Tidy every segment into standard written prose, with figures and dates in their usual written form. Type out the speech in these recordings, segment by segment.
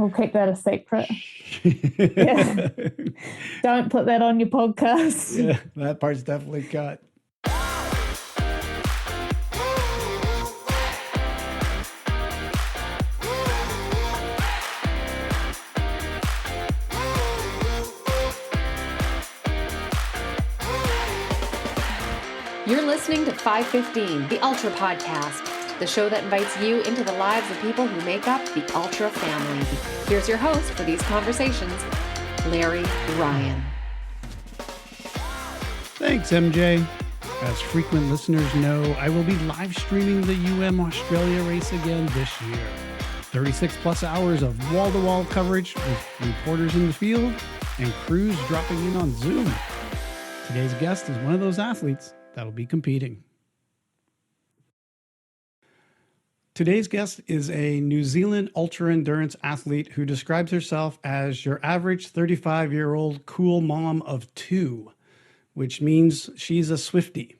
We'll keep that a secret. Yeah. Don't put that on your podcast. Yeah, that part's definitely cut. You're listening to 515, the Ultra Podcast, the show that invites you into the lives of people who make up the Ultra family. Here's your host for these conversations, Larry Ryan. Thanks, MJ. As frequent listeners know, I will be live streaming the Australia race again this year. 36 plus hours of wall-to-wall coverage with reporters in the field and crews dropping in on Zoom. Today's guest is one of those athletes that'll be competing. Today's guest is a New Zealand ultra-endurance athlete who describes herself as your average 35-year-old cool mom of two, which means she's a Swiftie.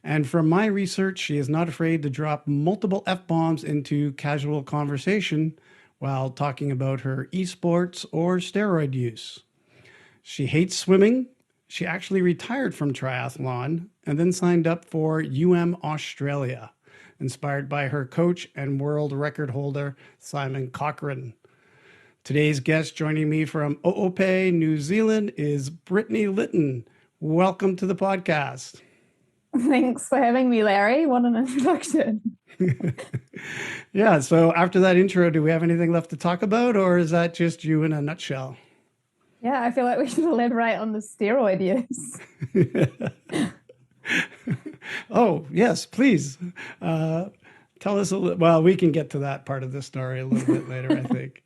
And from my research, she is not afraid to drop multiple F-bombs into casual conversation while talking about her esports or steroid use. She hates swimming. She actually retired from triathlon and then signed up for Australia, inspired by her coach and world record holder, Simon Cochrane. Today's guest joining me from Oope, New Zealand is Brittney Litton. Welcome to the podcast. Thanks for having me, Larry. What an introduction. Yeah, so after that intro, do we have anything left to talk about, or is that just you in a nutshell? Yeah, I feel like we should elaborate on the steroid use. Oh, yes, please. Tell us a little. Well, we can get to that part of the story a little bit later, I think.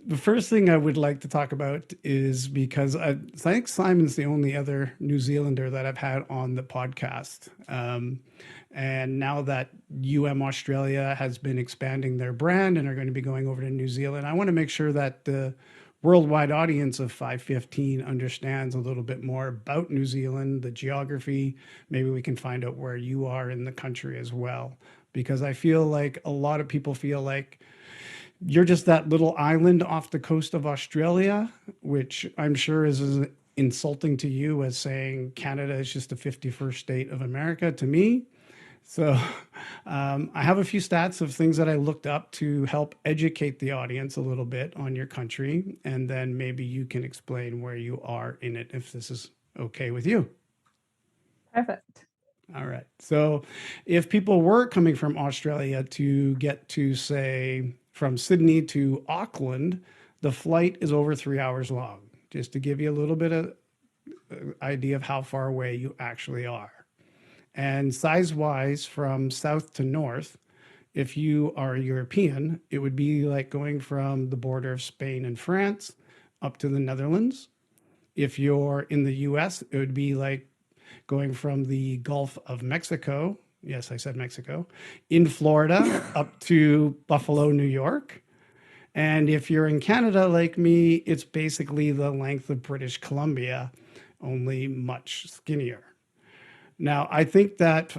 The first thing I would like to talk about is because I think Simon's the only other New Zealander that I've had on the podcast. And now that Australia has been expanding their brand and are going to be going over to New Zealand, I want to make sure that the worldwide audience of 515 understands a little bit more about New Zealand, the geography. Maybe we can find out where you are in the country as well. Because I feel like a lot of people feel like you're just that little island off the coast of Australia, which I'm sure is as insulting to you as saying Canada is just the 51st state of America to me. So I have a few stats of things that I looked up to help educate the audience a little bit on your country. And then maybe you can explain where you are in it, if this is okay with you. Perfect. All right. So if people were coming from Australia to get to, say, from Sydney to Auckland, the flight is over 3 hours long, just to give you a little bit of idea of how far away you actually are. And size-wise, from south to north, if you are European, it would be like going from the border of Spain and France up to the Netherlands. If you're in the US, it would be like going from the Gulf of Mexico, yes, I said Mexico, in Florida up to Buffalo, New York. And if you're in Canada like me, it's basically the length of British Columbia, only much skinnier. Now, I think that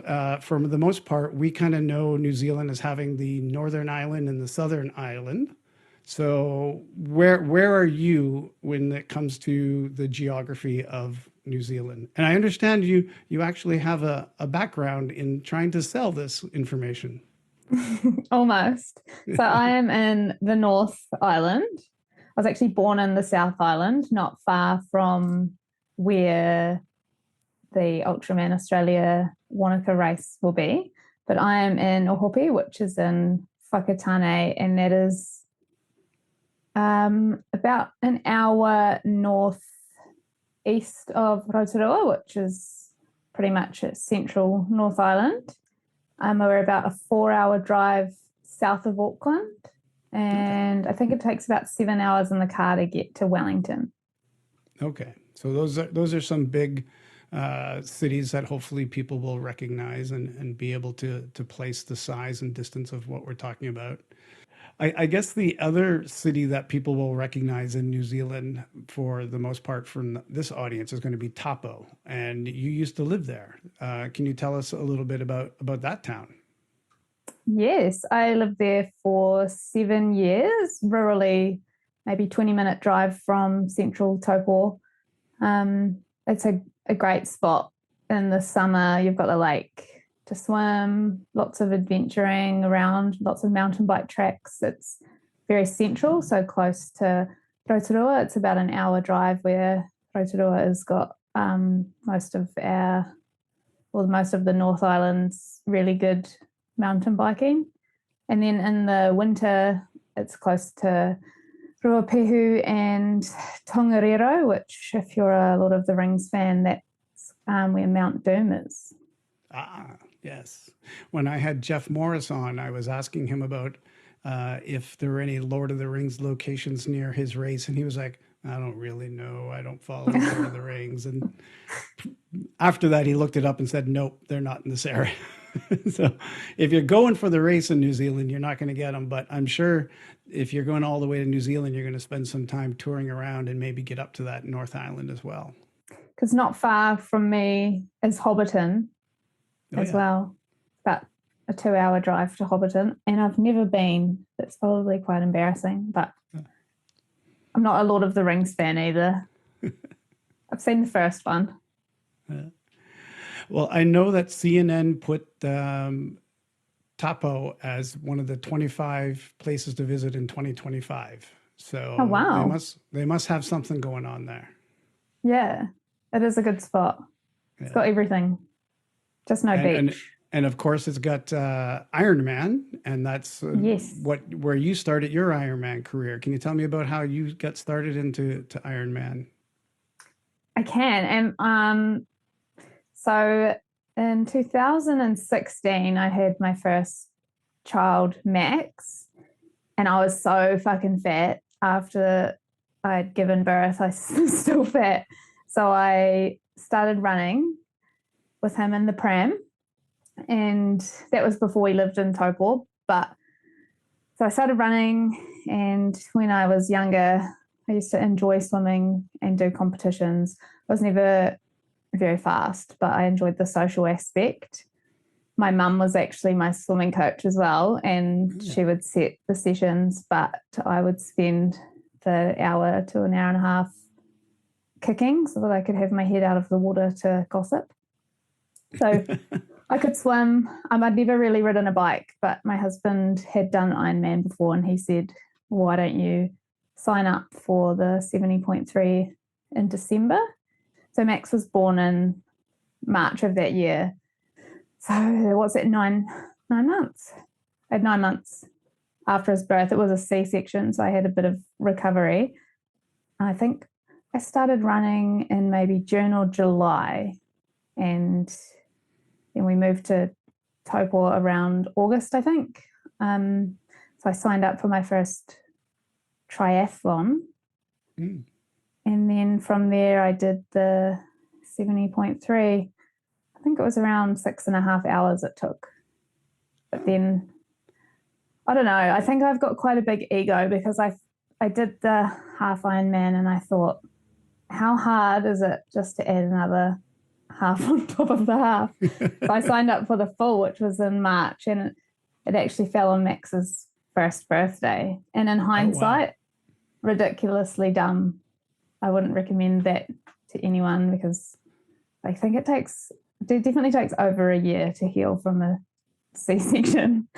for the most part, we kind of know New Zealand as having the northern island and the southern island. So where are you when it comes to the geography of New Zealand? And I understand you actually have a background in trying to sell this information. Almost. So I am in the North Island. I was actually born in the South Island, not far from where the Ultraman Australia Wanaka race will be. But I am in Oope, which is in Whakatane, and that is about an hour northeast of Rotorua, which is pretty much at central North Island. We're about a 4-hour drive south of Auckland, and I think it takes about 7 hours in the car to get to Wellington. Okay, so those are some big cities that hopefully people will recognize and be able to place the size and distance of what we're talking about. I guess the other city that people will recognize in New Zealand, for the most part from this audience, is going to be Taupo. And you used to live there. Can you tell us a little bit about that town? Yes, I lived there for 7 years, rurally, maybe 20-minute drive from central Taupo. It's a great spot in the summer. You've got the lake to swim, lots of adventuring around, lots of mountain bike tracks. It's very central, so close to Rotorua. It's about an hour drive, where Rotorua has got most of the North Island's really good mountain biking. And then in the winter, it's close to Ruapehu and Tongariro, which, if you're a Lord of the Rings fan, that's where Mount Doom is. Ah, yes. When I had Jeff Morris on, I was asking him about if there were any Lord of the Rings locations near his race, and he was like, I don't really know. I don't follow Lord of the Rings. And after that, he looked it up and said, nope, they're not in this area. So if you're going for the race in New Zealand, you're not going to get them. But I'm sure if you're going all the way to New Zealand, you're going to spend some time touring around and maybe get up to that North Island as well. Because not far from me is Hobbiton as well. About a 2-hour drive to Hobbiton. And I've never been. That's probably quite embarrassing. But I'm not a Lord of the Rings fan either. I've seen the first one. Well, I know that CNN put Tapo as one of the 25 places to visit in 2025. So oh, wow. They must have something going on there. Yeah, it is a good spot. It's got everything, just no beach. And of course, it's got Ironman, and that's where you started your Ironman career. Can you tell me about how you got started into Ironman? I can. And so in 2016, I had my first child, Max, and I was so fucking fat. After I'd given birth, I was still fat. So I started running with him in the pram. And that was before we lived in Taupo. But so I started running, and when I was younger, I used to enjoy swimming and do competitions. I was never very fast, but I enjoyed the social aspect. My mum was actually my swimming coach as well, and she would set the sessions, but I would spend the hour to an hour and a half kicking so that I could have my head out of the water to gossip. So I could swim. I'd never really ridden a bike, but my husband had done Ironman before, and he said, why don't you sign up for the 70.3 in December? So Max was born in March of that year. So what's it, 9 months? I had 9 months after his birth. It was a C-section, so I had a bit of recovery. I think I started running in maybe June or July, and then we moved to Taupo around August, I think. So I signed up for my first triathlon. And then from there, I did the 70.3. I think it was around 6.5 hours it took. But then, I don't know, I think I've got quite a big ego, because I did the half Ironman, and I thought, how hard is it just to add another half on top of the half? So I signed up for the full, which was in March, and it actually fell on Max's first birthday. And in hindsight, ridiculously dumb. I wouldn't recommend that to anyone, because I think it definitely takes over a year to heal from a C-section.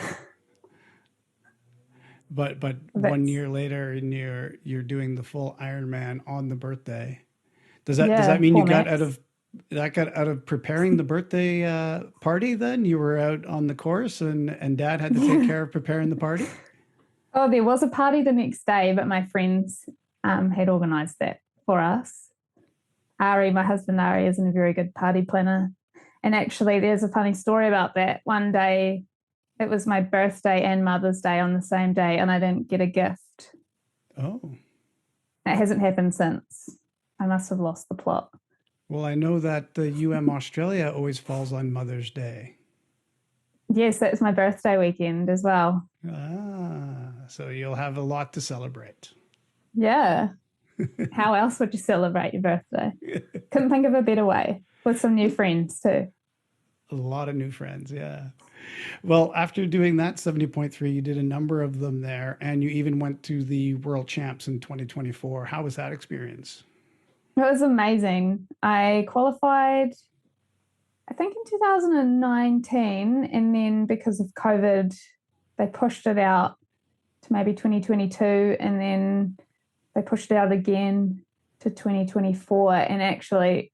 But 1 year later, and you're doing the full Ironman on the birthday. Does that mean you got out of preparing the birthday party? Then you were out on the course, and Dad had to take care of preparing the party? Oh, there was a party the next day, but my friends had organised that for us. My husband Ari, isn't a very good party planner. And actually, there's a funny story about that. One day, it was my birthday and Mother's Day on the same day, and I didn't get a gift. Oh. It hasn't happened since. I must have lost the plot. Well, I know that the Australia always falls on Mother's Day. Yes, that's my birthday weekend as well. So you'll have a lot to celebrate. Yeah. How else would you celebrate your birthday? Couldn't think of a better way, with some new friends too. A lot of new friends, yeah. Well, after doing that 70.3, you did a number of them there, and you even went to the World Champs in 2024. How was that experience? It was amazing. I qualified, I think, in 2019, and then because of COVID, they pushed it out to maybe 2022, and then they pushed it out again to 2024. And actually,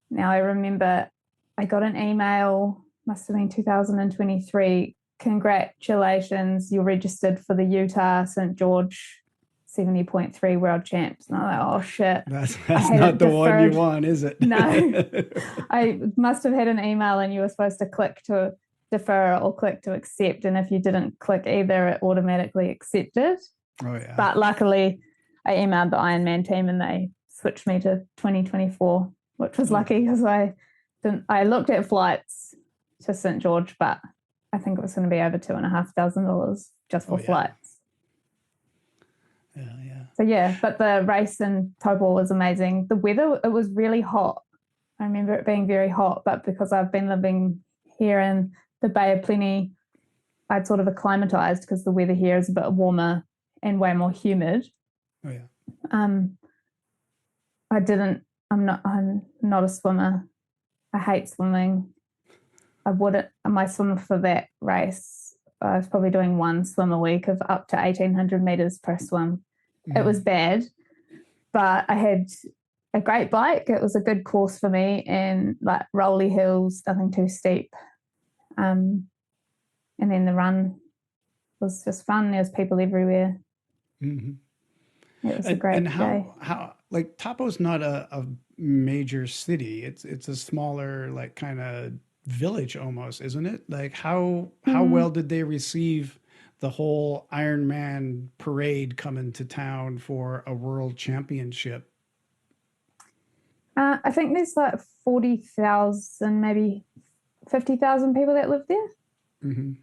now I remember I got an email, must have been 2023, congratulations, you're registered for the Utah St. George 70.3 World Champs. And I'm like, oh shit. That's not the one you want, is it? No. I must have had an email and you were supposed to click to defer or click to accept. And if you didn't click either, it automatically accepted. Oh, yeah. But luckily, I emailed the Ironman team and they switched me to 2024, which was lucky because I looked at flights to St. George, but I think it was going to be over $2,500 just for flights. Yeah. So yeah, but the race in Taupo was amazing. The weather, it was really hot. I remember it being very hot, but because I've been living here in the Bay of Plenty, I'd sort of acclimatized because the weather here is a bit warmer and way more humid. Oh yeah. I'm not a swimmer. I hate swimming. My swim for that race, I was probably doing one swim a week of up to 1,800 meters per swim. It was bad, but I had a great bike. It was a good course for me, and like rolly hills, nothing too steep. And then the run was just fun. There was people everywhere. Mm-hmm. It was a great day. How like Taupo's not a major city. It's a smaller, like, kind of village almost, isn't it? Like how well did they receive the whole Ironman parade coming to town for a world championship? I think there's like 40,000, maybe 50,000 people that live there.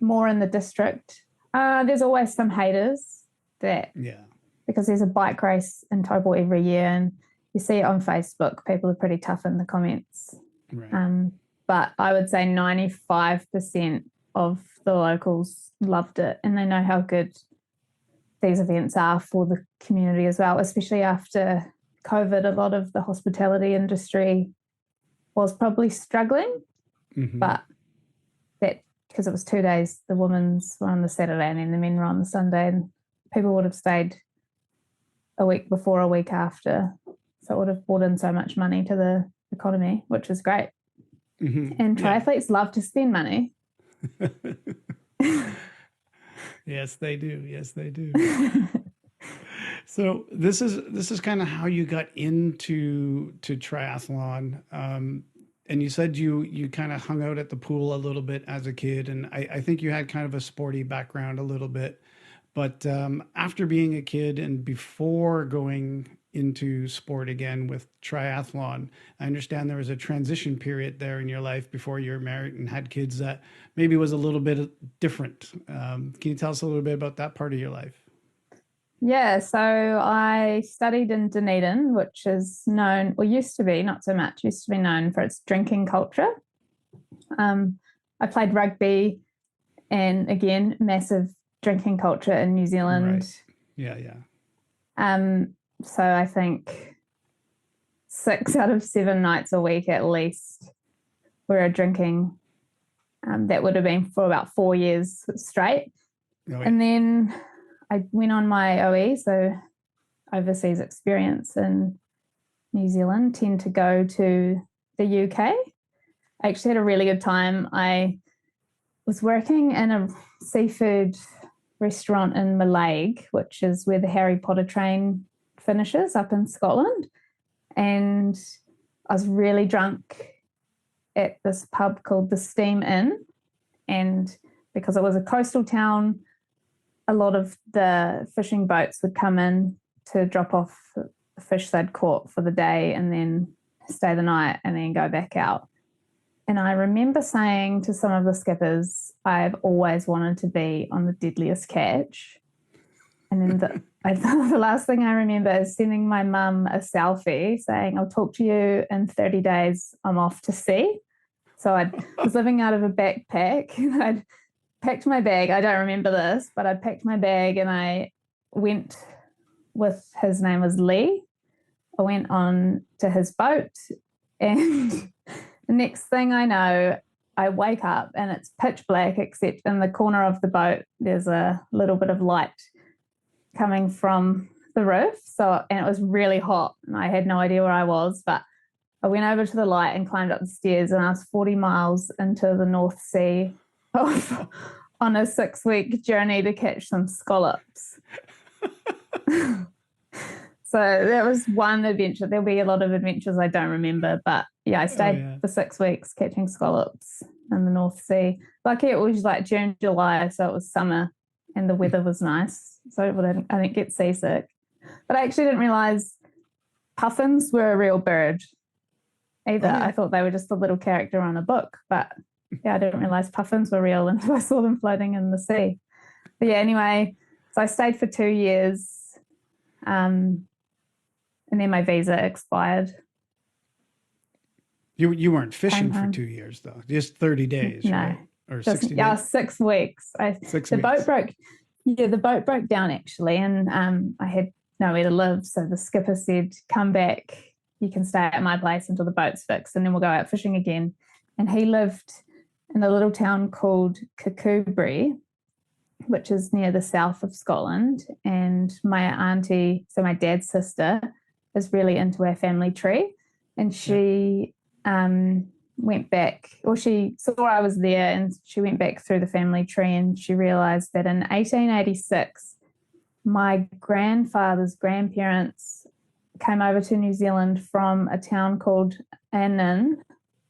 More in the district. There's always some haters because there's a bike race in Taupo every year, and you see it on Facebook. People are pretty tough in the comments. Right. But I would say 95% of the locals loved it, and they know how good these events are for the community as well, especially after COVID. A lot of the hospitality industry was probably struggling, but that because it was 2 days, the women's were on the Saturday and then the men were on the Sunday, and people would have stayed a week before, a week after. So it would have brought in so much money to the economy, which is great. And triathletes love to spend money. Yes, they do. Yes, they do. So this is kind of how you got into triathlon. And you said you kind of hung out at the pool a little bit as a kid, and I think you had kind of a sporty background a little bit. But after being a kid and before going into sport again with triathlon, I understand there was a transition period there in your life before you were married and had kids that maybe was a little bit different. Can you tell us a little bit about that part of your life? Yeah, so I studied in Dunedin, which is known, or used to be, not so much, used to be known for its drinking culture. I played rugby, and again, massive drinking culture in New Zealand. Right. Yeah. So I think 6 out of 7 nights a week at least we were drinking. That would have been for about 4 years straight. Oh, yeah. And then I went on my OE, so overseas experience in New Zealand, tend to go to the UK. I actually had a really good time. I was working in a seafood restaurant in Mallaig, which is where the Harry Potter train finishes up in Scotland. And I was really drunk at this pub called the Steam Inn. And because it was a coastal town, a lot of the fishing boats would come in to drop off the fish they'd caught for the day and then stay the night and then go back out. And I remember saying to some of the skippers, I've always wanted to be on the deadliest catch. And then the last thing I remember is sending my mum a selfie saying, I'll talk to you in 30 days, I'm off to sea. So I was living out of a backpack and I'd packed my bag. I don't remember this, but I packed my bag and I went with, his name was Lee. I went on to his boat, and the next thing I know, I wake up and it's pitch black, except in the corner of the boat, there's a little bit of light coming from the roof. So, and it was really hot and I had no idea where I was, but I went over to the light and climbed up the stairs, and I was 40 miles into the North Sea on a 6-week journey to catch some scallops. So that was one adventure. There'll be a lot of adventures I don't remember, but yeah, I stayed for 6 weeks catching scallops in the North Sea. Lucky it was like June, July, so it was summer and the weather was nice, so I didn't get seasick. But I actually didn't realize puffins were a real bird either. Oh, yeah. I thought they were just a little character on a book, but yeah, I didn't realize puffins were real until I saw them floating in the sea. But yeah, anyway, so I stayed for 2 years. And then my visa expired. You weren't fishing for 2 years though, just 30 days, no, right? Or just, 60 days? Yeah, 6 weeks. The boat broke down actually, and I had nowhere to live. So the skipper said, "Come back. You can stay at my place until the boat's fixed, and then we'll go out fishing again." And he lived in a little town called Kirkcudbright, which is near the south of Scotland. And my auntie, so my dad's sister, is really into our family tree, and she went back, or she saw I was there, and she went back through the family tree, and she realized that in 1886 my grandfather's grandparents came over to New Zealand from a town called Annan,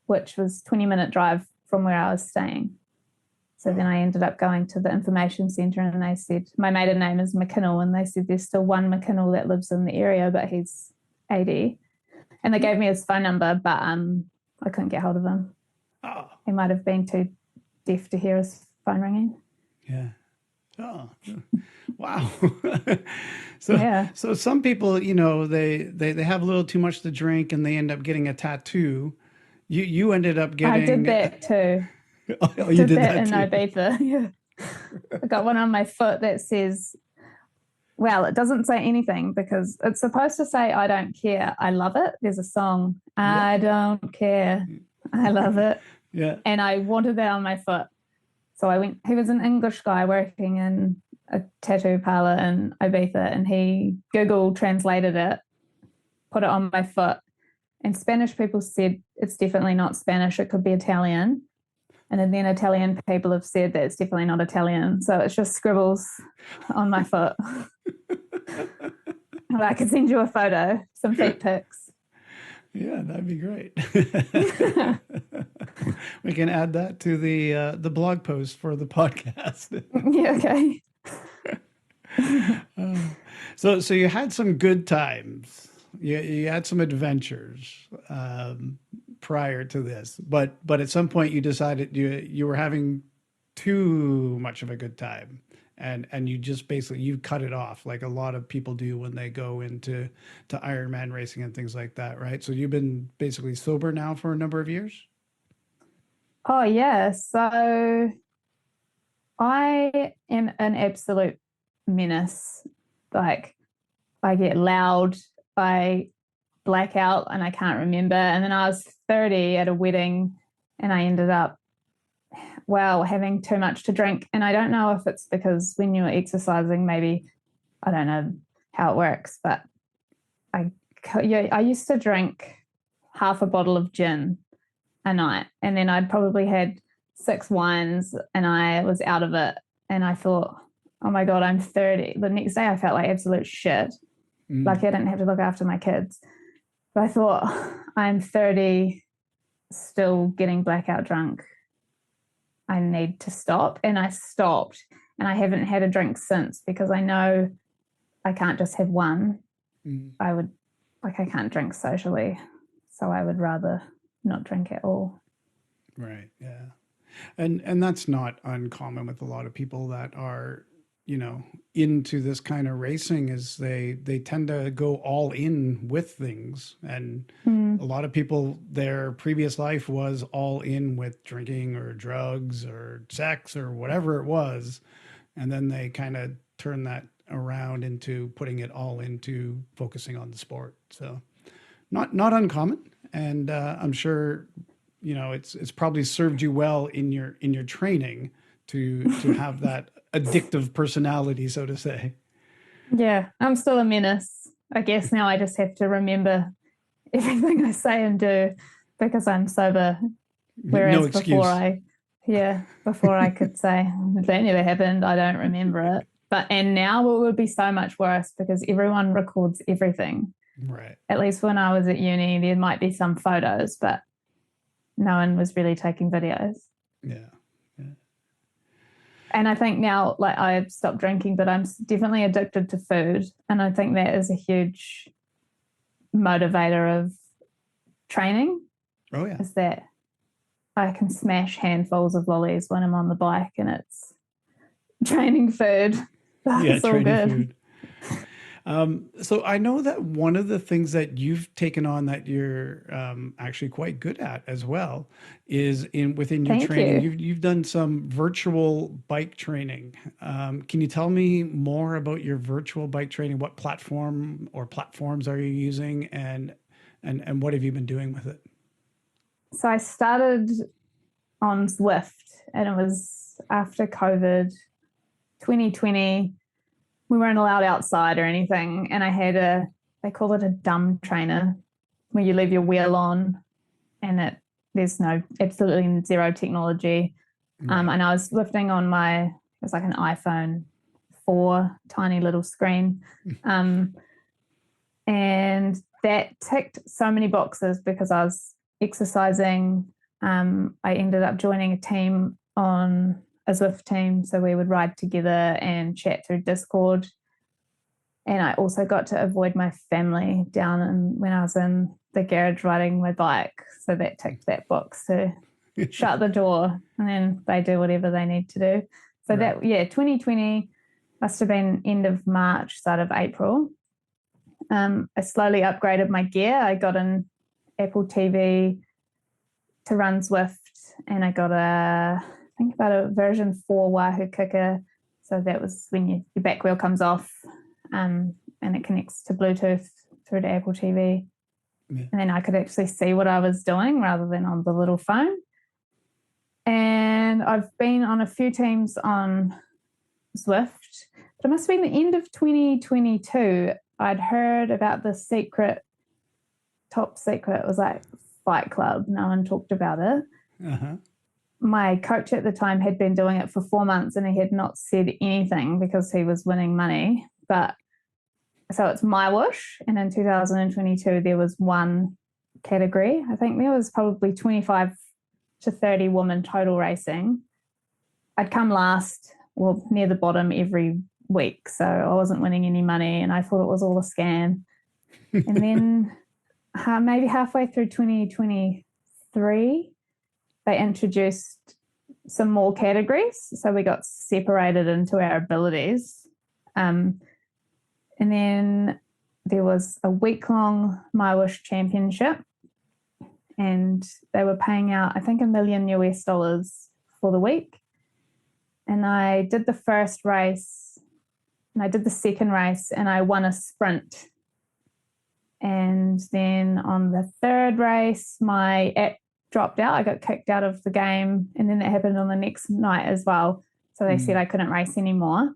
which was 20-minute drive from where I was staying. So then I ended up going to the information centre, and they said, my maiden name is McKinnell, and they said there's still one McKinnell that lives in the area, but he's 80. And they gave me his phone number, but I couldn't get hold of him. Oh. He might have been too deaf to hear his phone ringing. Yeah. Oh, wow. So some people, they have a little too much to drink and they end up getting a tattoo. You ended up getting... I did that too. Oh, you did that in too. Ibiza. Yeah. I got one on my foot that says, well, it doesn't say anything because it's supposed to say, "I don't care, I love it." There's a song, "I don't care, I love it." Yeah. And I wanted that on my foot. So I went, he was an English guy working in a tattoo parlor in Ibiza, and he Google translated it, put it on my foot. And Spanish people said it's definitely not Spanish, it could be Italian. And then Italian people have said that it's definitely not Italian. So it's just scribbles on my foot. I could send you a photo, some feet pics. Yeah, that'd be great. We can add that to the blog post for the podcast. Yeah, okay. So you had some good times. You had some adventures prior to this, but at some point you decided you were having too much of a good time, and you just basically you cut it off like a lot of people do when they go into Ironman racing and things like that, right? So you've been basically sober now for a number of years? Oh yeah, so I am an absolute menace. Like, I get loud, I black out, and I can't remember. And then I was 30 at a wedding, and I ended up, having too much to drink. And I don't know if it's because when you're exercising, maybe, I don't know how it works, but I used to drink half a bottle of gin a night, and then I'd probably had 6 wines, and I was out of it. And I thought, oh my God, I'm 30. The next day I felt like absolute shit. Like I didn't have to look after my kids. But I thought, I'm 30, still getting blackout drunk. I need to stop. And I stopped, and I haven't had a drink since because I know I can't just have one. I can't drink socially. So I would rather not drink at all. Right. Yeah. And that's not uncommon with a lot of people that are you know, into this kind of racing is they tend to go all in with things. And a lot of people, their previous life was all in with drinking or drugs or sex or whatever it was. And then they kind of turn that around into putting it all into focusing on the sport. So not uncommon. And I'm sure, you know, it's probably served you well in your training to have that addictive personality, so to say. Yeah, I'm still a menace. I guess now I just have to remember everything I say and do because I'm sober. Whereas No excuse. before I could say that never happened, I don't remember it. And now it would be so much worse because everyone records everything. Right. At least when I was at uni, there might be some photos, but no one was really taking videos. Yeah. And I think now, like, I've stopped drinking, but I'm definitely addicted to food. And I think that is a huge motivator of training. Oh, yeah. Is that I can smash handfuls of lollies when I'm on the bike and it's training food. It's all good. Food. So I know that one of the things that you've taken on that you're actually quite good at as well is within your training. You've done some virtual bike training. Can you tell me more about your virtual bike training? What platform or platforms are you using, and what have you been doing with it? So I started on Zwift, and it was after COVID, 2020. We weren't allowed outside or anything. And I had they call it a dumb trainer, where you leave your wheel on and there's absolutely zero technology. Right. And I was lifting on it was like an iPhone 4, tiny little screen. And that ticked so many boxes because I was exercising. I ended up joining a team on a Zwift team, so we would ride together and chat through Discord. And I also got to avoid my family down when I was in the garage riding my bike, so that ticked that box to shut the door, and then they do whatever they need to do. So right. 2020 must have been end of March, start of April. I slowly upgraded my gear. I got an Apple TV to run Zwift, and I got a version 4 Wahoo kicker. So that was when your back wheel comes off, and it connects to Bluetooth through the Apple TV. Yeah. And then I could actually see what I was doing rather than on the little phone. And I've been on a few teams on Zwift, but it must have been the end of 2022. I'd heard about the top secret. It was like Fight Club. No one talked about it. Uh-huh. My coach at the time had been doing it for 4 months and he had not said anything because he was winning money. So it's my whoosh. And in 2022, there was one category. I think there was probably 25 to 30 women total racing. I'd come last, near the bottom every week. So I wasn't winning any money and I thought it was all a scam. And then maybe halfway through 2023, they introduced some more categories. So we got separated into our abilities. And then there was a week-long My Wish Championship, and they were paying out, I think, $1 million for the week. And I did the first race, and I did the second race, and I won a sprint. And then on the third race, my app dropped out. I got kicked out of the game, and then that happened on the next night as well. So they said I couldn't race anymore.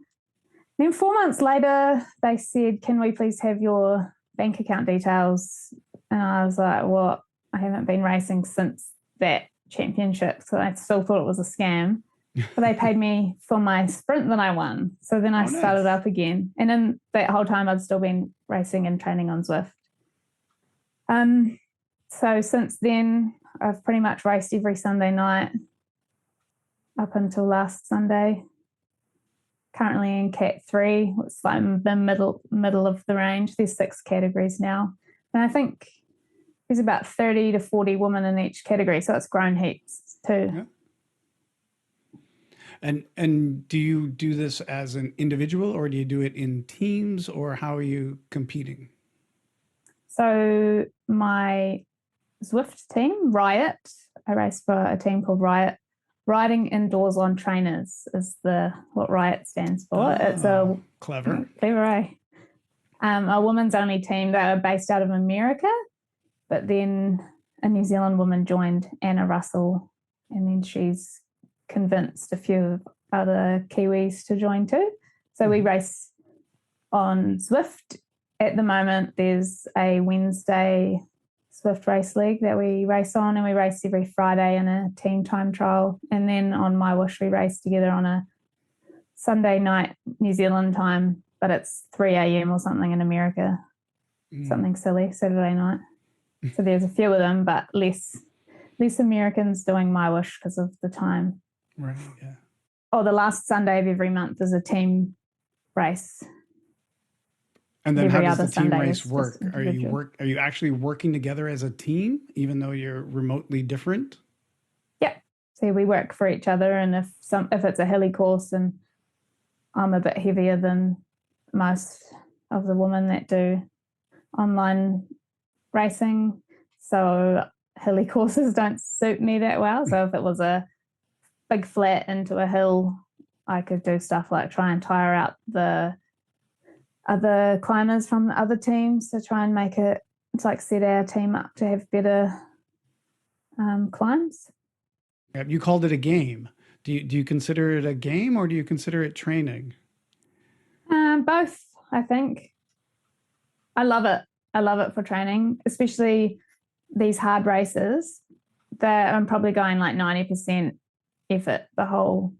Then 4 months later, they said, can we please have your bank account details? And I was like, well, I haven't been racing since that championship, so I still thought it was a scam. But they paid me for my sprint that I won. So then I started up again. And in that whole time, I've still been racing and training on Zwift. So since then, I've pretty much raced every Sunday night up until last Sunday. Currently in Cat 3, it's like the middle of the range. There's 6 categories now. And I think there's about 30 to 40 women in each category, so it's grown heaps too. And do you do this as an individual, or do you do it in teams, or how are you competing? So my Zwift team, Riot, I race for a team called Riot. Riding indoors on trainers is what Riot stands for. It's a clever, eh? A women's only team. They are based out of America, but then a New Zealand woman joined, Anna Russell, and then she's convinced a few other Kiwis to join too. So we race on Zwift. At the moment, there's a Wednesday Zwift race league that we race on, and we race every Friday in a team time trial. And then on My Wish, we race together on a Sunday night New Zealand time, but it's 3 a.m. or something in America, something silly, Saturday night. So there's a few of them, but less Americans doing My Wish because of the time. Right, yeah. Oh, the last Sunday of every month is a team race. And then how does the team race work? Are you actually working together as a team, even though you're remotely different? Yeah. So we work for each other, and if it's a hilly course and I'm a bit heavier than most of the women that do online racing, so hilly courses don't suit me that well. So if it was a big flat into a hill, I could do stuff like try and tire out the other climbers from the other teams to try and make it, it's like set our team up to have better climbs. You called it a game. Do you consider it a game, or do you consider it training? Both, I think. I love it. I love it for training, especially these hard races that I'm probably going like 90% effort the whole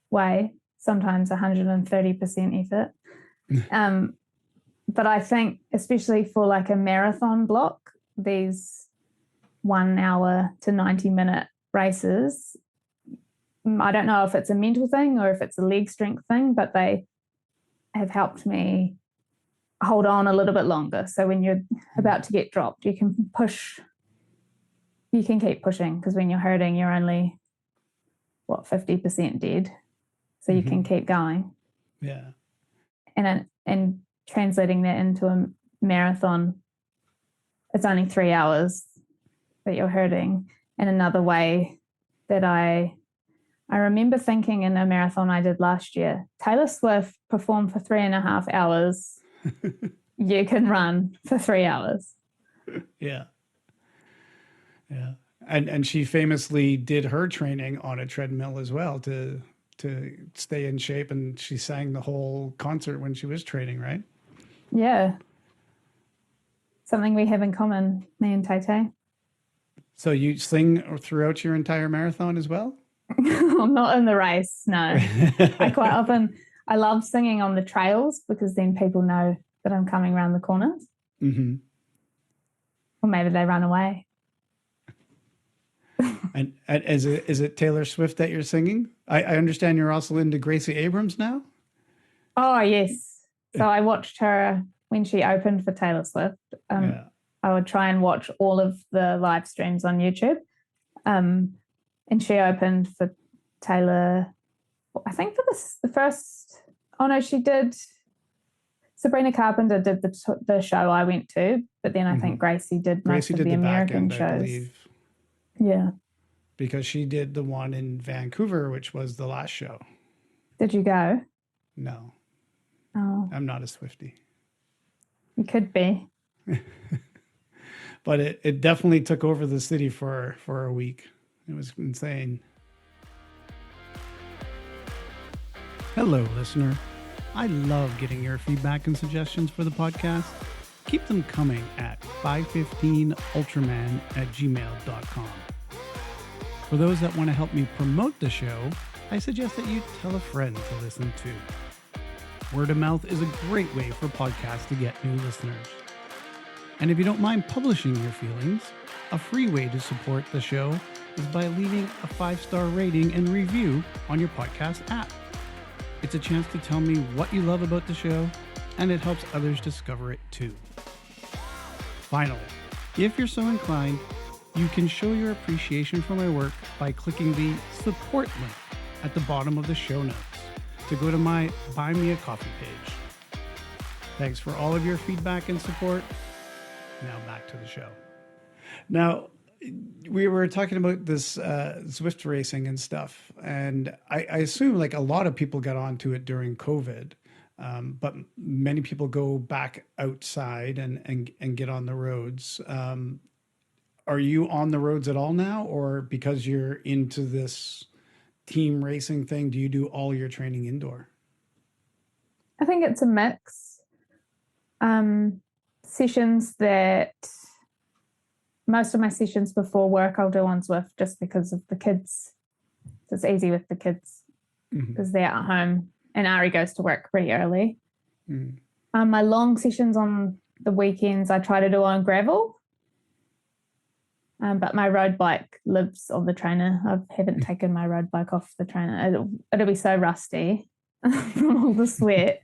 way, sometimes 130% effort. But I think especially for like a marathon block, these 1 hour to 90-minute races, I don't know if it's a mental thing or if it's a leg strength thing, but they have helped me hold on a little bit longer. So when you're about to get dropped, you can keep pushing, because when you're hurting, you're only 50% dead. So you can keep going. Yeah. And translating that into a marathon, it's only 3 hours that you're hurting. And another way that I remember thinking in a marathon I did last year, Taylor Swift performed for 3.5 hours. You can run for 3 hours. Yeah. Yeah. And she famously did her training on a treadmill as well to stay in shape, and she sang the whole concert when she was training, right? Yeah. Something we have in common, me and Tay. So you sing throughout your entire marathon as well? I'm not in the race, no. I love singing on the trails, because then people know that I'm coming around the corners. Mm-hmm. Or maybe they run away. And is it Taylor Swift that you're singing? I understand you're also into Gracie Abrams now? Oh, yes. So I watched her when she opened for Taylor Swift. I would try and watch all of the live streams on YouTube. And she opened for Taylor, I think for the first, she did. Sabrina Carpenter did the show I went to, but then I think Gracie did most of the American shows. I believe. Yeah. Because she did the one in Vancouver, which was the last show. Did you go? No. Oh. I'm not a Swiftie. You could be. But it definitely took over the city for a week. It was insane. Hello, listener. I love getting your feedback and suggestions for the podcast. Keep them coming at 515ultraman@gmail.com. For those that want to help me promote the show, I suggest that you tell a friend to listen to. Word of mouth is a great way for podcasts to get new listeners. And if you don't mind publishing your feelings, a free way to support the show is by leaving a 5-star rating and review on your podcast app. It's a chance to tell me what you love about the show, and it helps others discover it too. Finally, if you're so inclined, you can show your appreciation for my work by clicking the support link at the bottom of the show notes to go to my Buy Me a Coffee page. Thanks for all of your feedback and support. Now back to the show. Now, we were talking about this Zwift racing and stuff, and I assume like a lot of people got onto it during COVID, but many people go back outside and get on the roads. Are you on the roads at all now, or because you're into this team racing thing, do you do all your training indoor? I think it's a mix. Sessions that most of my sessions before work I'll do on Zwift just because of the kids. It's easy with the kids because they're at home, and Ari goes to work pretty early. My long sessions on the weekends I try to do on gravel. But my road bike lives on the trainer. I haven't taken my road bike off the trainer. It'll be so rusty from all the sweat.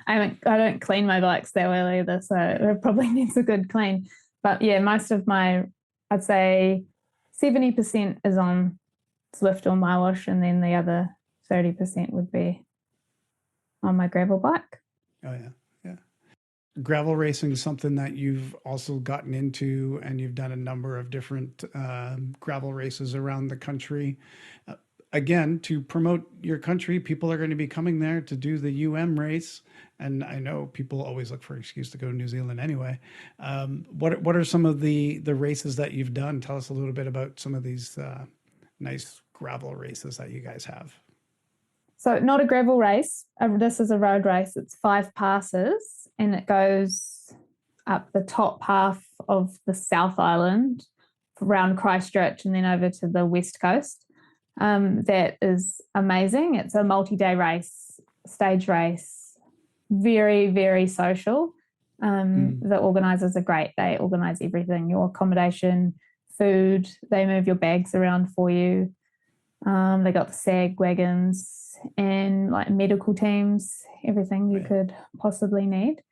I don't clean my bikes that well either, so it probably needs a good clean. But yeah, most of I'd say 70% is on Zwift or my wash, and then the other 30% would be on my gravel bike. Oh yeah. Gravel racing is something that you've also gotten into, and you've done a number of different gravel races around the country. Again, to promote your country, people are going to be coming there to do the race. And I know people always look for an excuse to go to New Zealand anyway. What are some of the races that you've done? Tell us a little bit about some of these nice gravel races that you guys have. So not a gravel race. This is a road race. It's 5 passes, and it goes up the top half of the South Island, around Christchurch, and then over to the West Coast. That is amazing. It's a multi-day race, stage race, very, very social. The organisers are great. They organise everything, your accommodation, food. They move your bags around for you. They got the SAG wagons and like medical teams, everything you could possibly need.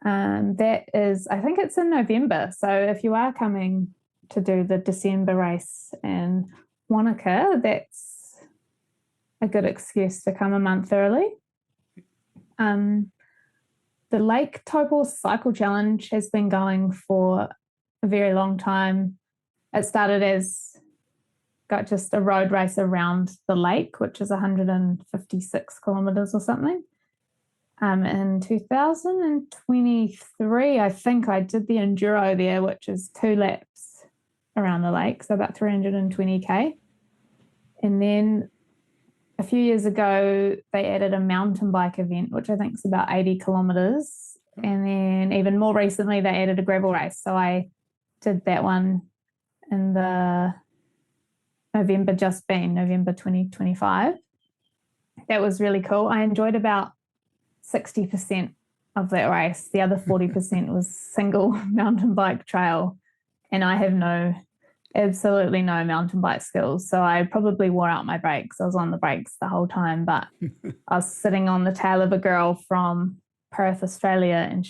That is, I think it's in November. So if you are coming to do the December race in Wanaka, that's a good excuse to come a month early. The Lake Taupo Cycle Challenge has been going for a very long time. It started as got just a road race around the lake, which is 156 kilometers or something. In 2023, I think I did the enduro there, which is 2 laps around the lake, so about 320k. And then a few years ago, they added a mountain bike event, which I think is about 80 kilometers. And then even more recently, they added a gravel race. So I did that one in the November 2025. That was really cool. I enjoyed about 60% of that race. The other 40% was single mountain bike trail, and I have absolutely no mountain bike skills. So I probably wore out my brakes. I was on the brakes the whole time, but I was sitting on the tail of a girl from Perth, Australia, and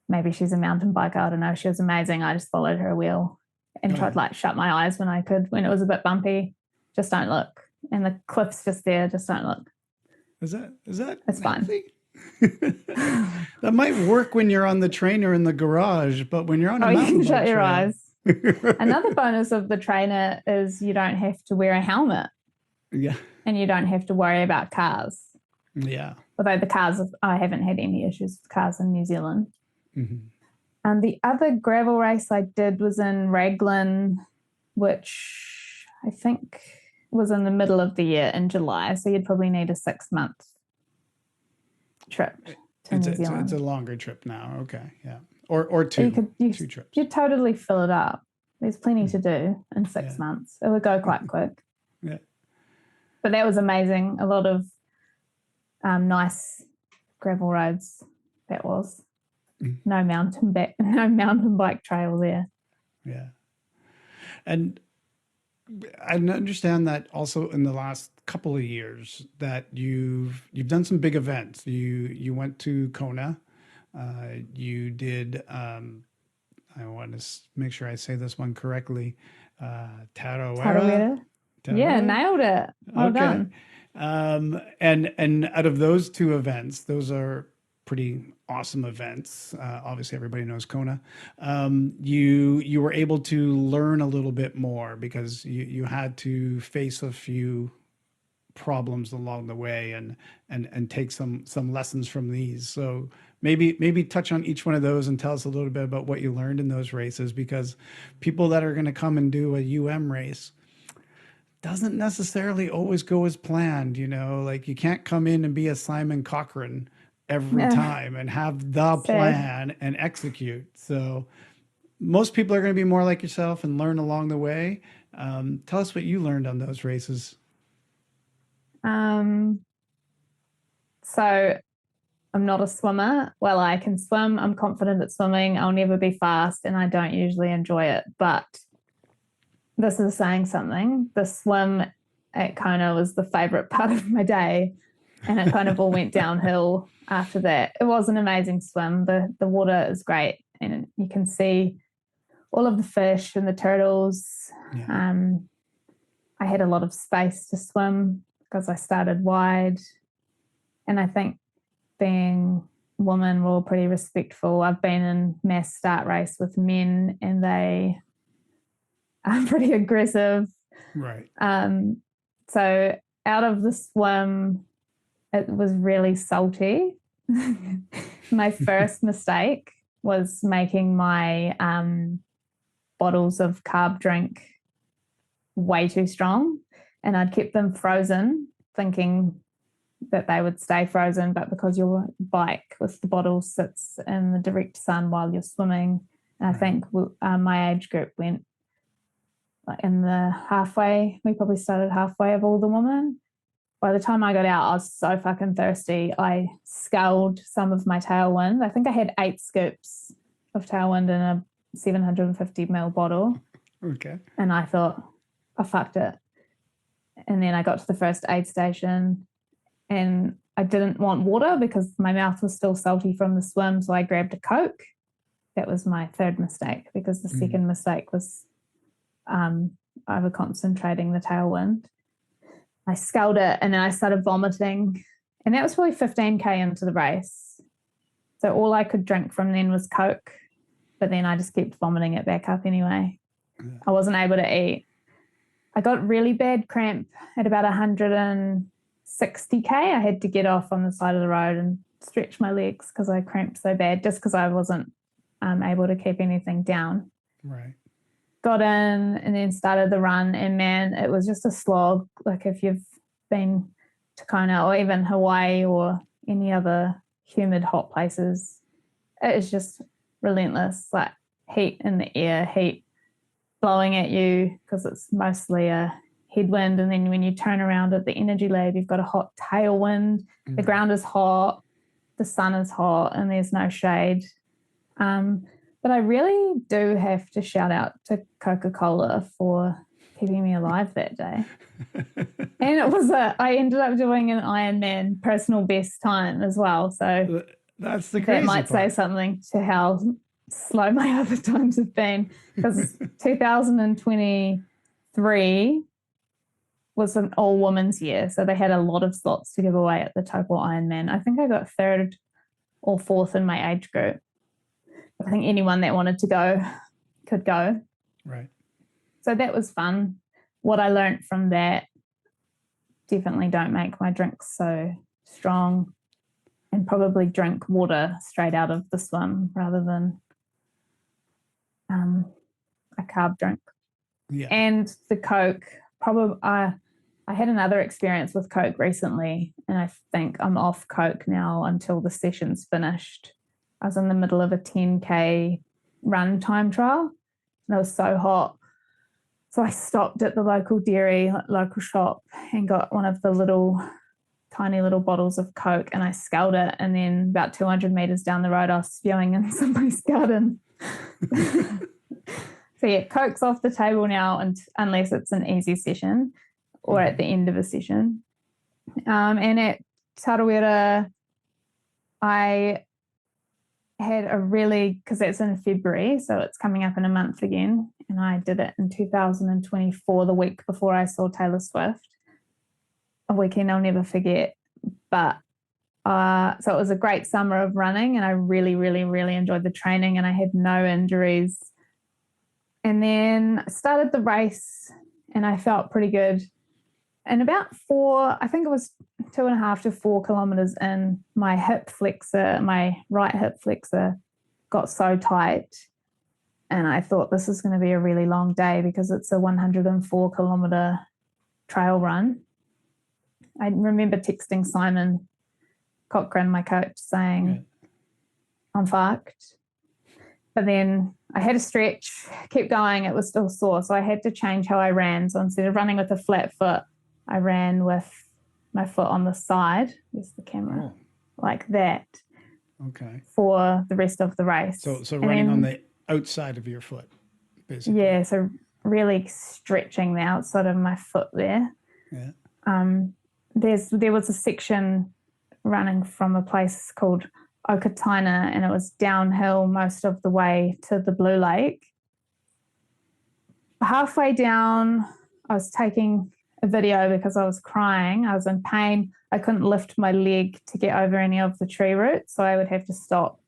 maybe she's a mountain biker. I don't know. She was amazing. I just followed her wheel and tried to shut my eyes when I could. When it was a bit bumpy, just don't look. And the cliff's just there, just don't look. Is that it's fine. That might work when you're on the trainer in the garage, but when you're on a mountain you can shut your trail. eyes. Another bonus of the trainer is you don't have to wear a helmet. Yeah. And you don't have to worry about cars. Yeah. Although I haven't had any issues with cars in New Zealand. The other gravel race I did was in Raglan, which I think was in the middle of the year in July. So you'd probably need a 6-month trip to New Zealand. It's a longer trip now. Okay. Yeah. Or two trips. You'd totally fill it up. There's plenty to do in 6 months. It would go quite quick. Yeah. But that was amazing. A lot of nice gravel roads. That was. No mountain bike trail there. Yeah. And I understand that also in the last couple of years that you've done some big events. You went to Kona. You did I want to make sure I say this one correctly. Tarawera. Yeah, Tarawera? nailed it. Well done. And out of those two events, those are pretty awesome events. Obviously, everybody knows Kona. You were able to learn a little bit more because you had to face a few problems along the way and take some lessons from these. So maybe touch on each one of those and tell us a little bit about what you learned in those races, because people that are going to come and do a UM race doesn't necessarily always go as planned. Like you can't come in and be a Simon Cochrane every time and have the plan and execute. So most people are going to be more like yourself and learn along the way. Tell us what you learned on those races. So I'm not a swimmer. Well, I can swim. I'm confident at swimming. I'll never be fast, and I don't usually enjoy it. But this is saying something. The swim at Kona was the favorite part of my day, and it kind of all went downhill after that. It was an amazing swim. The water is great, and you can see all of the fish and the turtles. Yeah. I had a lot of space to swim because I started wide, and I think being women, we're all pretty respectful. I've been in mass start race with men, and they are pretty aggressive. Right. So out of the swim, it was really salty. My first mistake was making my bottles of carb drink way too strong, and I'd kept them frozen thinking that they would stay frozen, but because your bike with the bottle sits in the direct sun while you're swimming, and I think my age group went in the halfway. We probably started halfway of all the women. By the time I got out, I was so fucking thirsty. I sculled some of my tailwind. I think I had 8 scoops of tailwind in a 750 ml bottle. Okay. And I thought, I fucked it. And then I got to the first aid station, and I didn't want water because my mouth was still salty from the swim. So I grabbed a Coke. That was my third mistake, because the second mistake was over concentrating the tailwind. I sculled it, and then I started vomiting, and that was probably 15k into the race. So all I could drink from then was Coke, but then I just kept vomiting it back up anyway. I wasn't able to eat. I got really bad cramp at about 160k. I had to get off on the side of the road and stretch my legs because I cramped so bad, just because I wasn't able to keep anything down. Right. Got in and then started the run, and man, it was just a slog. Like if you've been to Kona or even Hawaii or any other humid hot places, it is just relentless, like heat in the air, heat blowing at you because it's mostly a headwind, and then when you turn around at the energy lab, you've got a hot tailwind. The ground is hot, the sun is hot, and there's no shade. But I really do have to shout out to Coca-Cola for keeping me alive that day. And it was I ended up doing an Ironman personal best time as well. So that's the crazy that might part. say something to how slow my other times have been, because 2023 was an all women's year. So they had a lot of slots to give away at the Total Ironman. I think I got 3rd or 4th in my age group. I think anyone that wanted to go could go. Right. So that was fun. What I learned from that, definitely don't make my drinks so strong, and probably drink water straight out of the swim rather than a carb drink. Yeah. And the Coke, probably I had another experience with Coke recently, and I think I'm off Coke now until the session's finished. I was in the middle of a 10K run time trial, and it was so hot. So I stopped at the local dairy, local shop, and got one of the tiny little bottles of Coke, and I sculled it. And then about 200 meters down the road, I was spewing in somebody's garden. So yeah, Coke's off the table now, and unless it's an easy session or at the end of a session. And at Tarawera, I had a really, because it's in February, so it's coming up in a month again. And I did it in 2024, the week before I saw Taylor Swift. A weekend I'll never forget. But so it was a great summer of running, and I really, really, really enjoyed the training, and I had no injuries. And then I started the race, and I felt pretty good. And about I think it was 2.5 to 4 kilometers in, my right hip flexor got so tight. And I thought, this is going to be a really long day because it's a 104 kilometer trail run. I remember texting Simon Cochran, my coach, saying, I'm fucked. But then I had a stretch, kept going, it was still sore. So I had to change how I ran. So instead of running with a flat foot, I ran with my foot on the side. There's the camera. Like that. Okay. For the rest of the race. So running on the outside of your foot, basically. Yeah, so really stretching the outside of my foot there. Yeah. There was a section running from a place called Okataina, and it was downhill most of the way to the Blue Lake. Halfway down, I was taking a video because I was crying. I was in pain. I couldn't lift my leg to get over any of the tree roots, so I would have to stop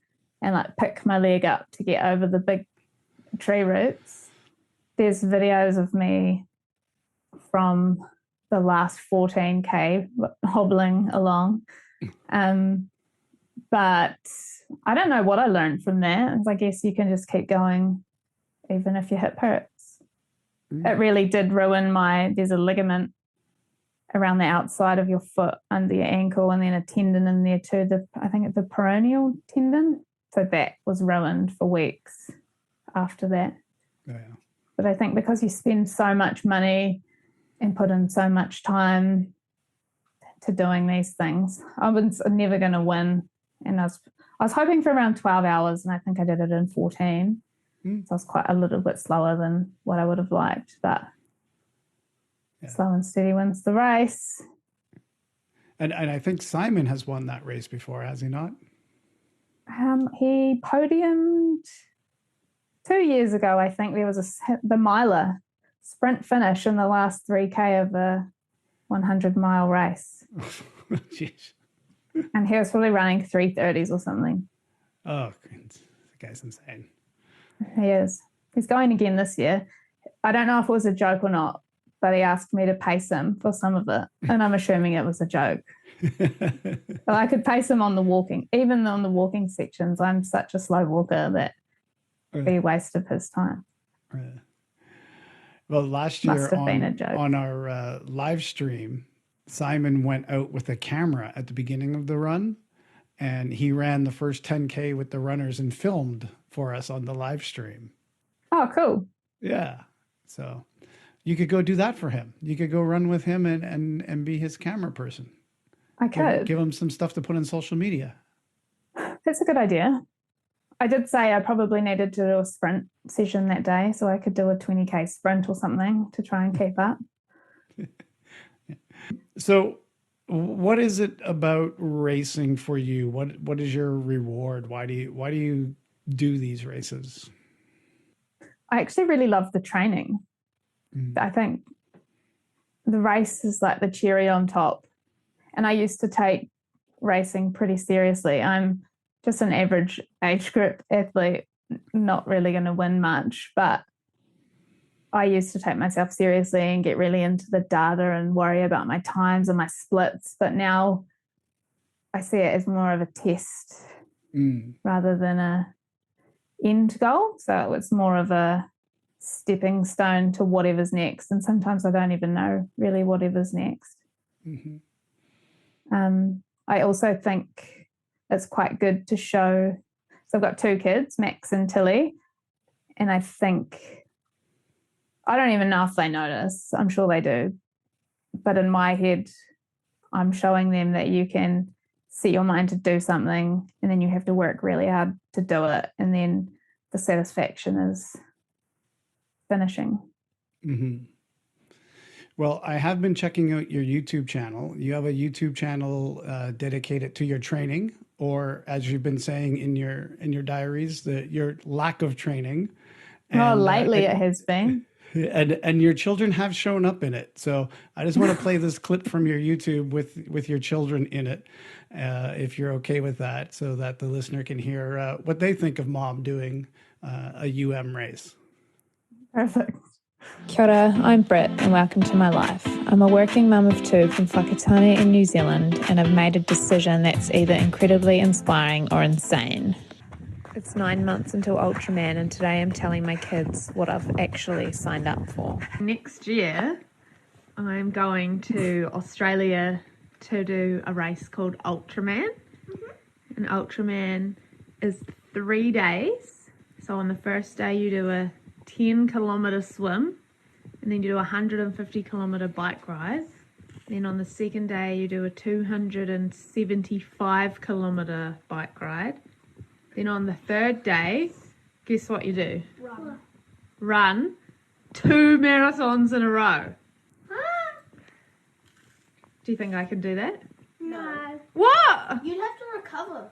and like pick my leg up to get over the big tree roots. There's videos of me from the last 14K hobbling along. But I don't know what I learned from that. I guess you can just keep going even if your hip hurts. It really did ruin there's a ligament around the outside of your foot under your ankle, and then a tendon in there too. I think it's the peroneal tendon. So that was ruined for weeks after that. Yeah. But I think because you spend so much money and put in so much time to doing these things, I was never going to win. And I was hoping for around 12 hours, and I think I did it in 14. So I was quite a little bit slower than what I would have liked, but slow and steady wins the race. And I think Simon has won that race before, has he not? He podiumed 2 years ago. I think there was the miler sprint finish in the last 3K of a 100-mile race. Jeez. And he was probably running 3:30s or something. Oh, the guy's insane. He is. He's going again this year. I don't know if it was a joke or not, but he asked me to pace him for some of it. And I'm assuming it was a joke. But I could pace him on the walking. Even on the walking sections, I'm such a slow walker that it'd be a waste of his time. Well, last year on our live stream, Simon went out with a camera at the beginning of the run, and he ran the first 10K with the runners and filmed for us on the live stream. Oh, cool. Yeah. So you could go do that for him. You could go run with him and be his camera person. I could. Give him some stuff to put on social media. That's a good idea. I did say I probably needed to do a sprint session that day, so I could do a 20K sprint or something to try and keep up. So what is it about racing for you? What is your reward? Why do you do these races? I actually really love the training. I think the race is like the cherry on top. And I used to take racing pretty seriously. I'm just an average age group athlete, not really going to win much, but I used to take myself seriously and get really into the data and worry about my times and my splits. But now I see it as more of a test rather than a end goal. So it's more of a stepping stone to whatever's next. And sometimes I don't even know really whatever's next. Mm-hmm. I also think it's quite good to show. So I've got 2 kids, Max and Tilly, and I think, I don't even know if they notice. I'm sure they do. But in my head, I'm showing them that you can set your mind to do something and then you have to work really hard to do it. And then the satisfaction is finishing. Mm-hmm. Well, I have been checking out your YouTube channel. You have a YouTube channel dedicated to your training, or as you've been saying in your diaries, your lack of training, Oh, and lately it has been. and your children have shown up in it. So I just want to play this clip from your YouTube with your children in it, if you're okay with that, so that the listener can hear what they think of mom doing a race. Perfect. Kia ora, I'm Britt and welcome to my life. I'm a working mum of two from Whakatane in New Zealand and I've made a decision that's either incredibly inspiring or insane. It's 9 months until Ultraman and today I'm telling my kids what I've actually signed up for. Next year, I'm going to Australia to do a race called Ultraman. And Ultraman is 3 days. So on the first day you do a 10-kilometre swim, and then you do a 150-kilometre bike ride. Then on the second day you do a 275-kilometre bike ride. Then on the third day, guess what you do? Run 2 marathons in a row. Do you think I can do that? No. What? You'd have to recover.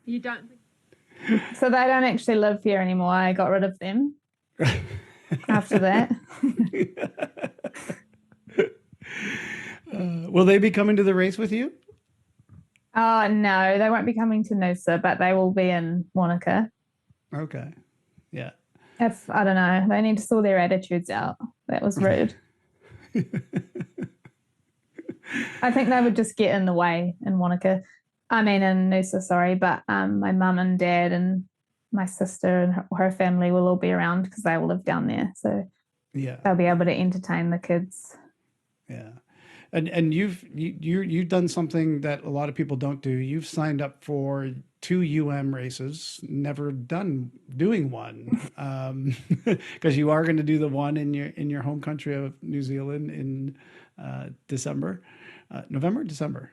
You don't think? So they don't actually live here anymore. I got rid of them after that. Will they be coming to the race with you? Oh, no, they won't be coming to Noosa, but they will be in Wanaka. Okay. Yeah. If, I don't know, they need to sort their attitudes out. That was rude. I think they would just get in the way in Wanaka. I mean, in Noosa, sorry, but my mum and dad and my sister and her family will all be around because they all live down there. So Yeah. they'll be able to entertain the kids. Yeah. And you've done something that a lot of people don't do. You've signed up for 2 races, never doing one, because you are going to do the one in your home country of New Zealand in December. November, December.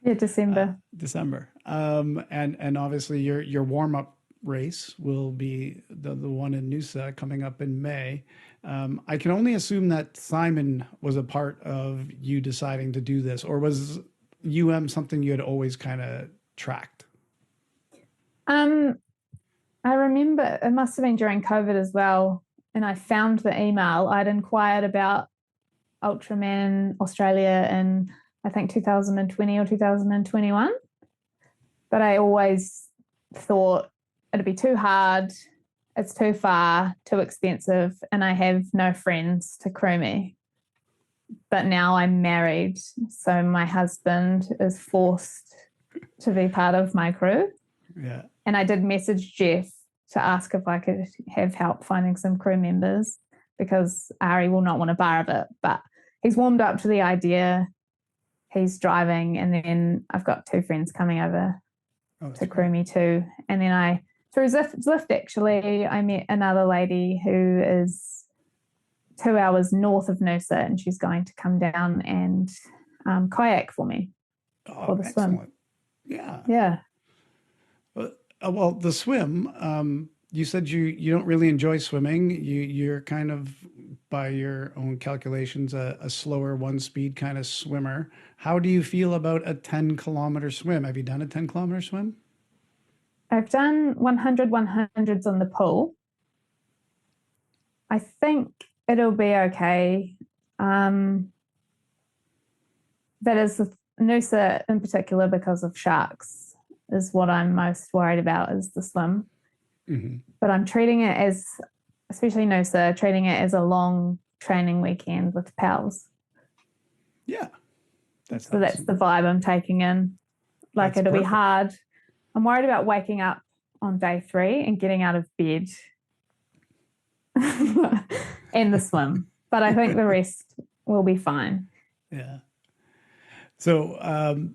Yeah, December. December. And obviously your warm up race will be the one in Noosa coming up in May. I can only assume that Simon was a part of you deciding to do this, or was something you had always kind of tracked? I remember it must have been during COVID as well, and I found the email. I'd inquired about Ultraman Australia in, I think, 2020 or 2021, but I always thought it'd be too hard, it's too far, too expensive, and I have no friends to crew me. But now I'm married, so my husband is forced to be part of my crew. Yeah. And I did message Jeff to ask if I could have help finding some crew members, because Ari will not want a bar of it, but he's warmed up to the idea. He's driving, and then I've got 2 friends coming over to crew me too. And then through Zwift actually, I met another lady who is 2 hours north of Noosa, and she's going to come down and kayak for me for the excellent. swim. Yeah. Yeah. Well, the swim, you said you don't really enjoy swimming. You're kind of, by your own calculations, a slower 1-speed kind of swimmer. How do you feel about a 10-kilometer swim? Have you done a 10-kilometer swim? I've done 100s on the pool. I think it'll be okay. That is Noosa in particular, because of sharks, is what I'm most worried about, is the swim. Mm-hmm. But I'm treating it as, especially Noosa, treating it as a long training weekend with pals. Yeah. That's the vibe I'm taking in. Like, That's it'll be perfect. hard. I'm worried about waking up on day 3 and getting out of bed and the swim. But I think the rest will be fine. Yeah. So,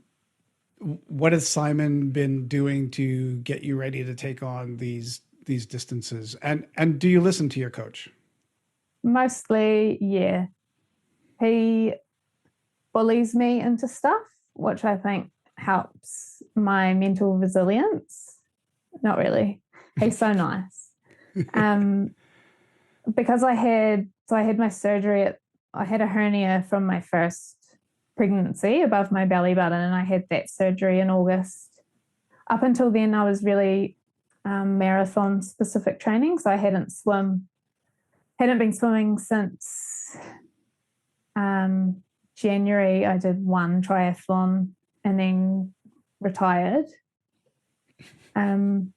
what has Simon been doing to get you ready to take on these distances? And do you listen to your coach? Mostly, yeah. He bullies me into stuff, which I think helps my mental resilience. Not really. He's so nice. Because I had my surgery at I had a hernia from my first pregnancy above my belly button, and I had that surgery in August. Up until then, I was really marathon specific training, so I hadn't been swimming since January. I did one triathlon and then retired. And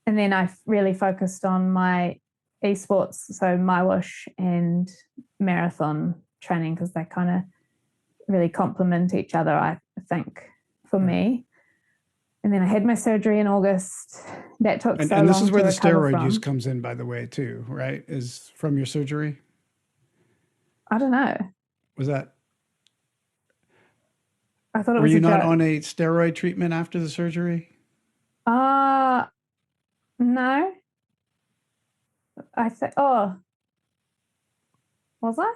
then I really focused on my esports, so my wash and marathon training, because they kind of really complement each other, I think, for me. And then I had my surgery in August. That took so long. And this is where the recover steroid from. use comes in, by the way, too, right? Is from your surgery? I don't know. Was that? I thought it Were was you a not joke. on a steroid treatment after the surgery? No. I think. Oh, was I?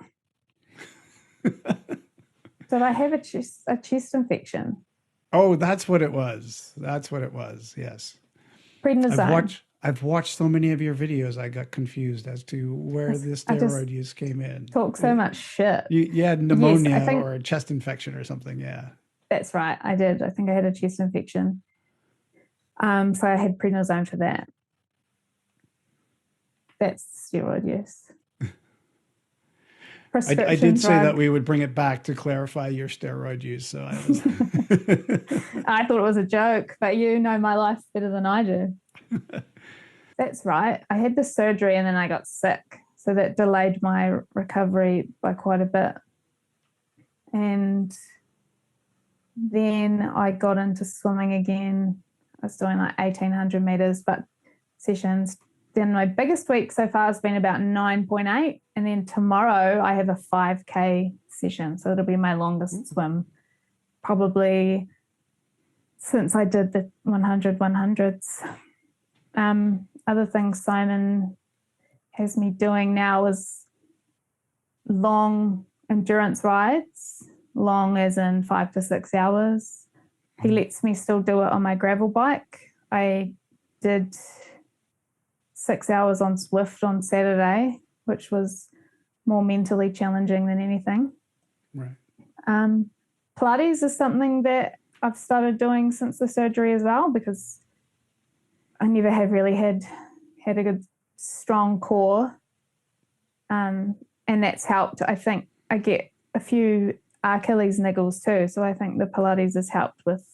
Did I have a chest infection? Oh, that's what it was. That's what it was. Yes. Prednisone. I've watched so many of your videos. I got confused as to where the steroid use came in. Talk so much shit. You had pneumonia Yes, I think or a chest infection or something. Yeah. that's right. I did. I think I had a chest infection. So I had prednisone for that. That's steroid use. I did say that we would bring it back to clarify your steroid use. So I was. I thought it was a joke, but you know my life better than I do. That's right. I had the surgery and then I got sick. So that delayed my recovery by quite a bit. And then I got into swimming again. I was doing like 1,800 meters, but sessions. Then my biggest week so far has been about 9.8. And then tomorrow I have a 5K session. So it'll be my longest swim, probably since I did the 100s. Other things Simon has me doing now is long endurance rides, long as in 5 to 6 hours. He lets me still do it on my gravel bike. I did 6 hours on Swift on Saturday, which was more mentally challenging than anything. Right. Pilates is something that I've started doing since the surgery as well, because I never have really had a good strong core, and that's helped. I think I get a few Achilles niggles too, so I think the Pilates has helped with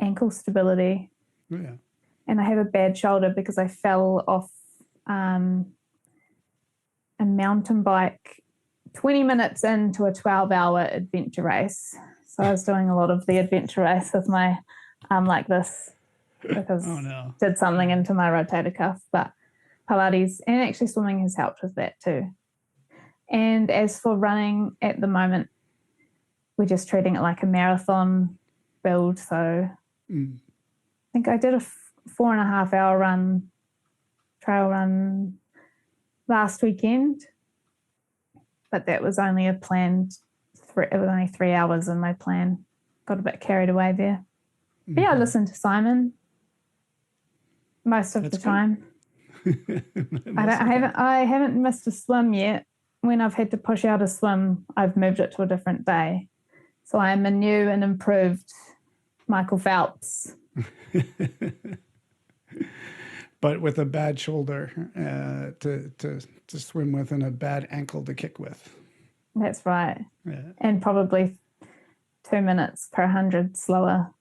ankle stability. Yeah. And I have a bad shoulder because I fell off a mountain bike 20 minutes into a 12-hour adventure race. So I was doing a lot of the adventure race with my arm like this because did something into my rotator cuff. But Pilates and actually swimming has helped with that too. And as for running, at the moment, we're just treating it like a marathon build. So I think I did a 4.5 hour trail run last weekend, but that was only it was only 3 hours in my plan. Got a bit carried away there. But yeah, I listen to Simon most of the time. I haven't missed a swim yet. When I've had to push out a swim, I've moved it to a different day. So I am a new and improved Michael Phelps. But with a bad shoulder to swim with and a bad ankle to kick with. That's right. Yeah. And probably 2 minutes per 100 slower.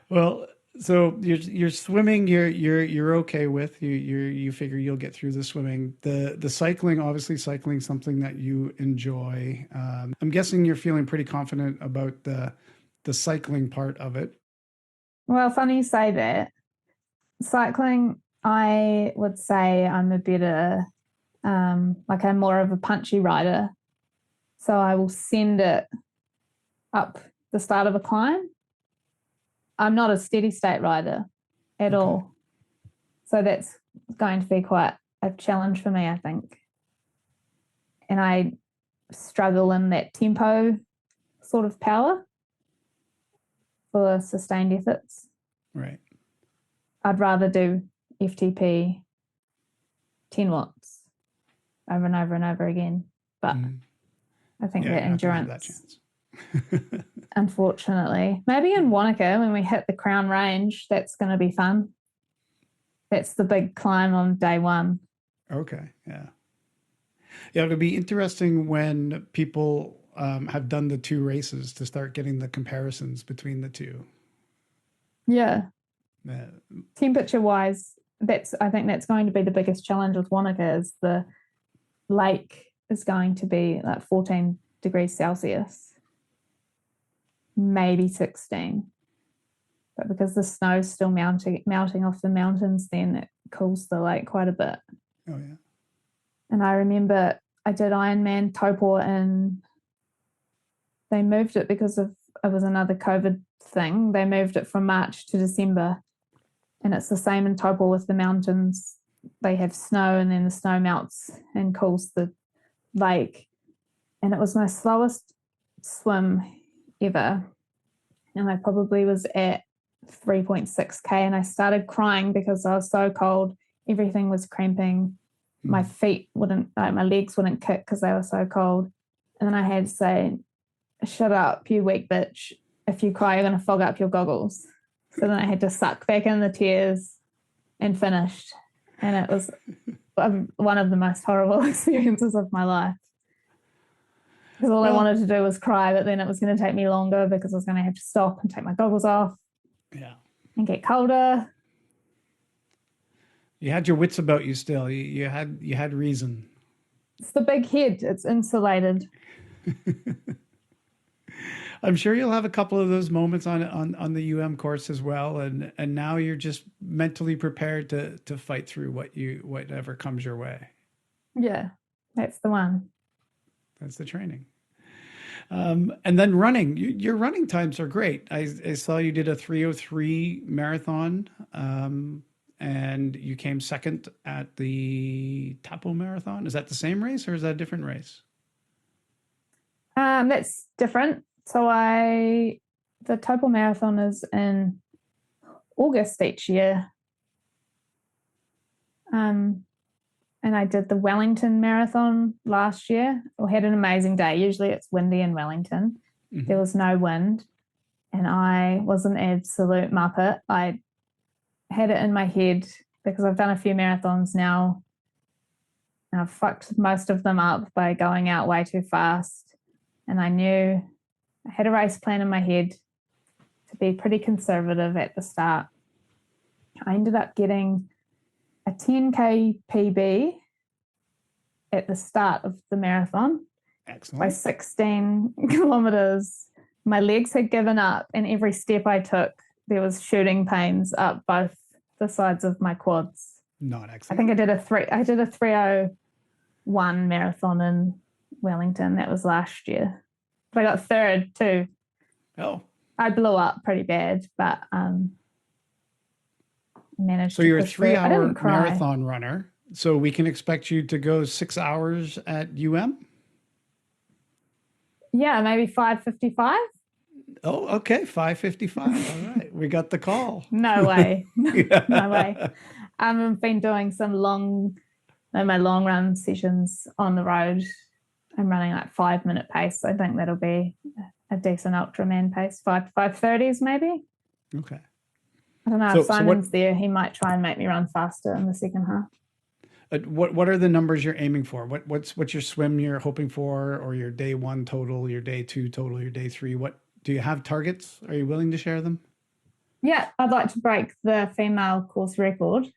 Well, so you're swimming. You're okay with you figure you'll get through the swimming. The cycling, obviously, cycling something that you enjoy. I'm guessing you're feeling pretty confident about the cycling part of it. Well, funny you say that. Cycling, I would say I'm a better, I'm more of a punchy rider. So I will send it up the start of a climb. I'm not a steady state rider at all. So that's going to be quite a challenge for me, I think. And I struggle in that tempo sort of power for sustained efforts. Right. I'd rather do FTP 10 watts over and over and over again. but I think that you're not gonna have that endurance, chance. unfortunately, maybe in Wanaka when we hit the Crown Range, that's going to be fun. That's the big climb on day one. Okay. Yeah. Yeah. It'll be interesting when people have done the two races to start getting the comparisons between the two. Yeah. Uh, Temperature wise, I think that's going to be the biggest challenge with Wanaka is the lake is going to be like 14 degrees Celsius, maybe 16. But because the snow's still melting off the mountains, then it cools the lake quite a bit. oh, yeah. And I remember I did Ironman Taupo, and they moved it because it was another COVID thing. They moved it from March to December. And it's the same in Taupo with the mountains. They have snow, and then the snow melts and cools the lake. And it was my slowest swim ever. And I probably was at 3.6K, and I started crying because I was so cold. Everything was cramping. My my legs wouldn't kick because they were so cold. And then I had to say, shut up, you weak bitch. If you cry, you're going to fog up your goggles. So then I had to suck back in the tears and finished. And it was one of the most horrible experiences of my life. Because all I wanted to do was cry, but then it was going to take me longer because I was going to have to stop and take my goggles off. Yeah. And get colder. You had your wits about you still. You had reason. It's the big head. It's insulated. I'm sure you'll have a couple of those moments on the UM course as well, and now you're just mentally prepared to fight through whatever comes your way. Yeah, that's the one. That's the training. And then running. Your running times are great. I saw you did a 3:03 marathon, and you came second at the Taupo Marathon. Is that the same race or is that a different race? That's different. So the Taupo Marathon is in August each year. And I did the Wellington Marathon last year. We had an amazing day. Usually it's windy in Wellington. Mm-hmm. There was no wind. And I was an absolute muppet. I had it in my head because I've done a few marathons now. And I've fucked most of them up by going out way too fast. And I knew I had a race plan in my head to be pretty conservative at the start. I ended up getting a 10K PB at the start of the marathon. Excellent. By 16 kilometers. My legs had given up, and every step I took, there was shooting pains up both the sides of my quads. Not excellent. I think I did a 3:01 marathon in Wellington. That was last year. But I got third too. Oh. I blew up pretty bad, but managed so to you're a push through. 3-hour marathon runner. So we can expect you to go 6 hours at UM? Yeah, maybe 5:55. Oh, okay. 5:55. All right. We got the call. No way. No way. I've been doing some my long run sessions on the road. I'm running like 5-minute pace. I think that'll be a decent Ultraman pace. 5:30s maybe. Okay. I don't know if Simon's there. He might try and make me run faster in the second half. What are the numbers you're aiming for? What's your swim you're hoping for, or your day 1 total, your day 2 total, your day 3? What do you have targets? Are you willing to share them? Yeah, I'd like to break the female course record.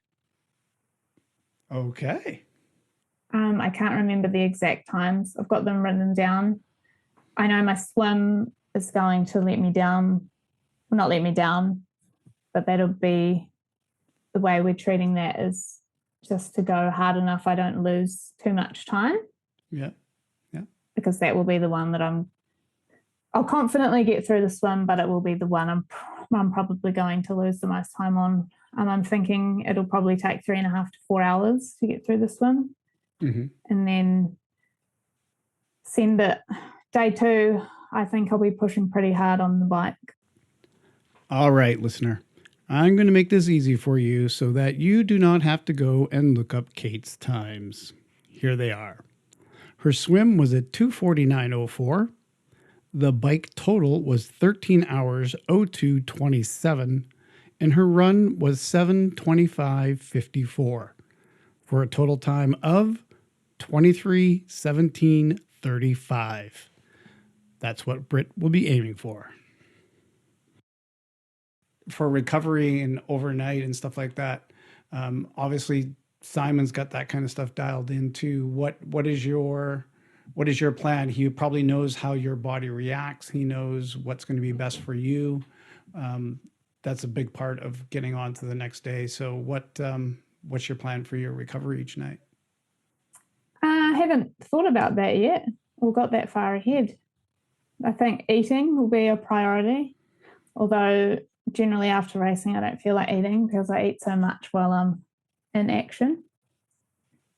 Okay. I can't remember the exact times. I've got them written down. I know my swim is going to let me down. Well, not let me down, but that'll be the way we're treating that is just to go hard enough I don't lose too much time. Yeah. Yeah. Because that will be the one that I'll confidently get through the swim, but it will be the one I'm probably going to lose the most time on. I'm thinking it'll probably take 3.5 to 4 hours to get through the swim. Mm-hmm. And then send it. Day 2, I think I'll be pushing pretty hard on the bike. All right, listener. I'm going to make this easy for you so that you do not have to go and look up Kate's times. Here they are. Her swim was at 2:49:04. The bike total was 13 hours 02:27, and her run was 7:25:54 for a total time of 23:17:35. That's what Britt will be aiming for. For recovery and overnight and stuff like that, obviously Simon's got that kind of stuff dialed into. What is your plan? He probably knows how your body reacts. He knows what's going to be best for you. That's a big part of getting on to the next day. So what's your plan for your recovery each night? I haven't thought about that yet or got that far ahead. I think eating will be a priority, although generally after racing I don't feel like eating because I eat so much while I'm in action.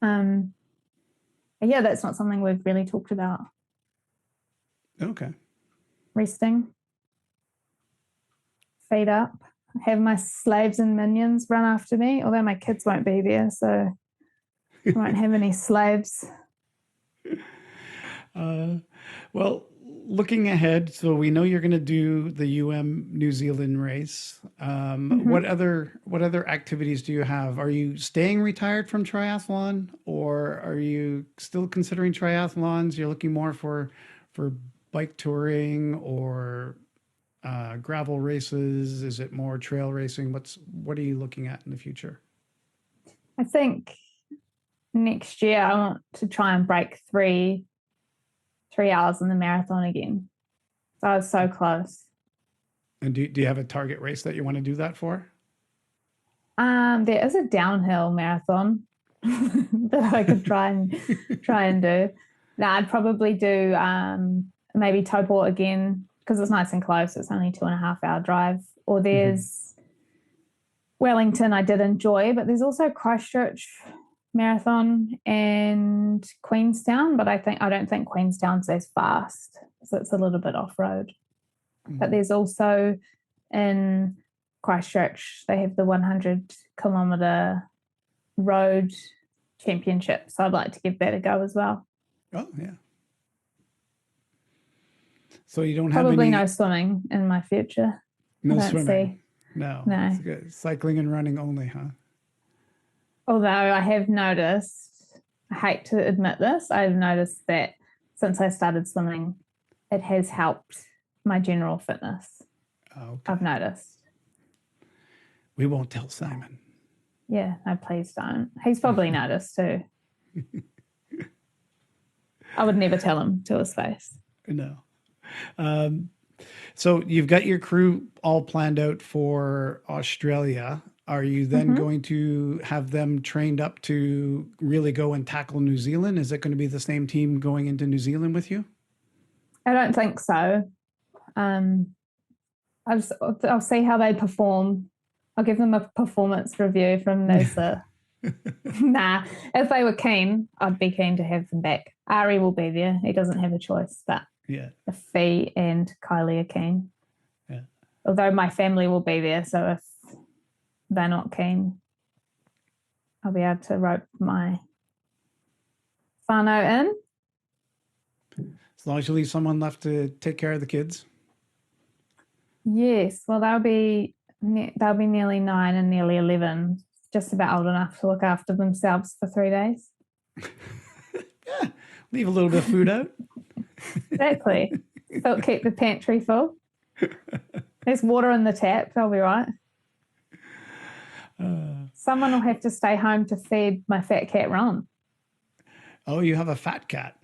Yeah, that's not something we've really talked about. Okay. Resting, feed up, have my slaves and minions run after me, although my kids won't be there, so I won't have any slaves. Well, looking ahead, so we know you're going to do the New Zealand race. What other activities do you have? Are you staying retired from triathlon, or are you still considering triathlons? You're looking more for bike touring or gravel races? Is it more trail racing? What are you looking at in the future? I think next year I want to try and break 3 hours in the marathon again. So I was so close. And do you have a target race that you want to do that for? There is a downhill marathon that I could try and do. Now I'd probably do maybe Taupo again because it's nice and close. It's only 2.5 hour drive. Or there's Wellington I did enjoy, but there's also Christchurch Marathon and Queenstown, but I don't think Queenstown's as fast, so it's a little bit off-road. But there's also in Christchurch, they have the 100-kilometre road championship, so I'd like to give that a go as well. Oh, yeah. So you don't have probably no swimming in my future. No swimming. No. It's good. Cycling and running only, huh? Although I have noticed, I hate to admit this, I've noticed that since I started swimming, it has helped my general fitness. Okay. I've noticed. We won't tell Simon. Yeah, no, please don't. He's probably noticed too. I would never tell him to his face. No. So you've got your crew all planned out for Australia. Are you then going to have them trained up to really go and tackle New Zealand? Is it going to be the same team going into New Zealand with you? I don't think so. I'll see how they perform. I'll give them a performance review from NOSA. Nah, if they were keen, I'd be keen to have them back. Ari will be there. He doesn't have a choice, but if Fee and Kylie are keen. Yeah. Although my family will be there, so if they're not keen, I'll be able to rope my whānau in. As long as you leave someone left to take care of the kids. Yes, well, they'll be nearly 9 and nearly 11, just about old enough to look after themselves for 3 days. Yeah, leave a little bit of food out. Exactly. So keep the pantry full. There's water in the tap. They'll be right. Someone will have to stay home to feed my fat cat, Ron. Oh, you have a fat cat.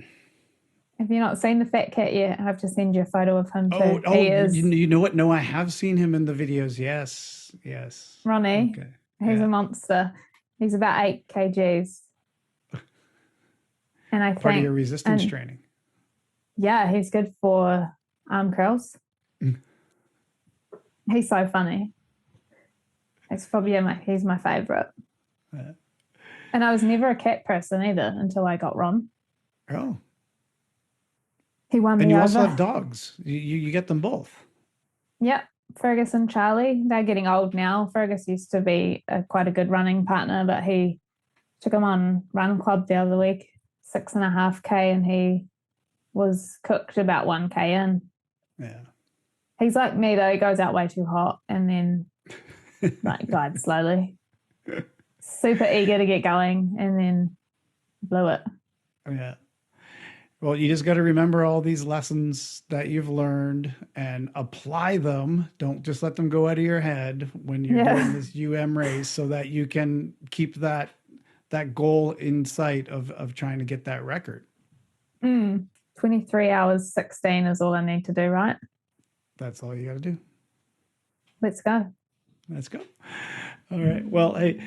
Have you not seen the fat cat yet? I have to send you a photo of him too. You know what? No, I have seen him in the videos. Yes. Ronnie. Okay. He's a monster. He's about 8 kgs. And I think part of your resistance training. Yeah, he's good for arm curls. He's so funny. It's probably he's my favorite. And I was never a cat person either until I got Ron. Oh. He won me over. And you also have dogs. You get them both. Yep. Fergus and Charlie. They're getting old now. Fergus used to be quite a good running partner, but he took him on run club the other week. 6.5K and he was cooked about 1K in. Yeah. He's like me though, he goes out way too hot and then like died slowly. Super eager to get going and then blew it. Yeah. Well, you just got to remember all these lessons that you've learned and apply them. Don't just let them go out of your head when you're doing this race, so that you can keep that goal in sight of trying to get that record. 23 hours 16 is all I need to do, right? That's all you got to do. Let's go. Let's go. All right. Well, hey,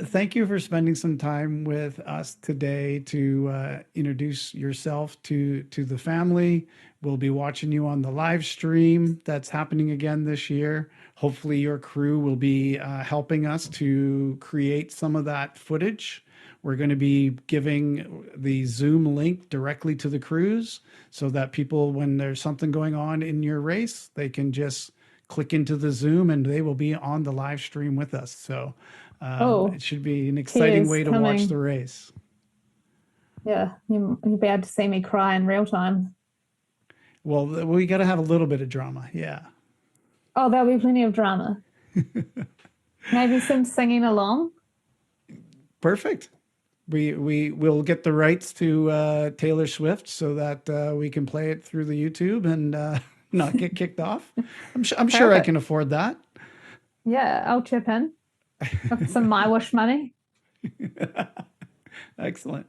thank you for spending some time with us today to introduce yourself to the family. We'll be watching you on the live stream that's happening again this year. Hopefully your crew will be helping us to create some of that footage. We're going to be giving the Zoom link directly to the crews so that people, when there's something going on in your race, they can just click into the Zoom and they will be on the live stream with us. So it should be an exciting way to watch the race. Yeah, you'll be able to see me cry in real time. Well, we got to have a little bit of drama. Yeah. Oh, there'll be plenty of drama. Maybe some singing along. Perfect. We will get the rights to Taylor Swift so that we can play it through the YouTube and not get kicked off. I'm sure I can afford that. Yeah, I'll chip in with some My Wish money. Excellent.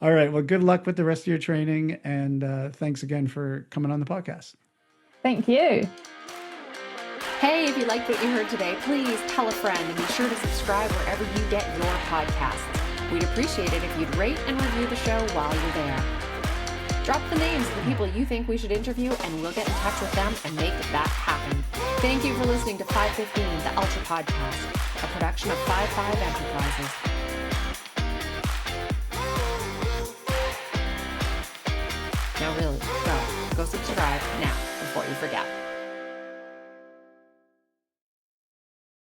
All right. Well, good luck with the rest of your training. And thanks again for coming on the podcast. Thank you. Hey, if you liked what you heard today, please tell a friend and be sure to subscribe wherever you get your podcasts. We'd appreciate it if you'd rate and review the show while you're there. Drop the names of the people you think we should interview and we'll get in touch with them and make that happen. Thank you for listening to 515, the Ultra Podcast, a production of 55 Enterprises. Now really, go subscribe now before you forget.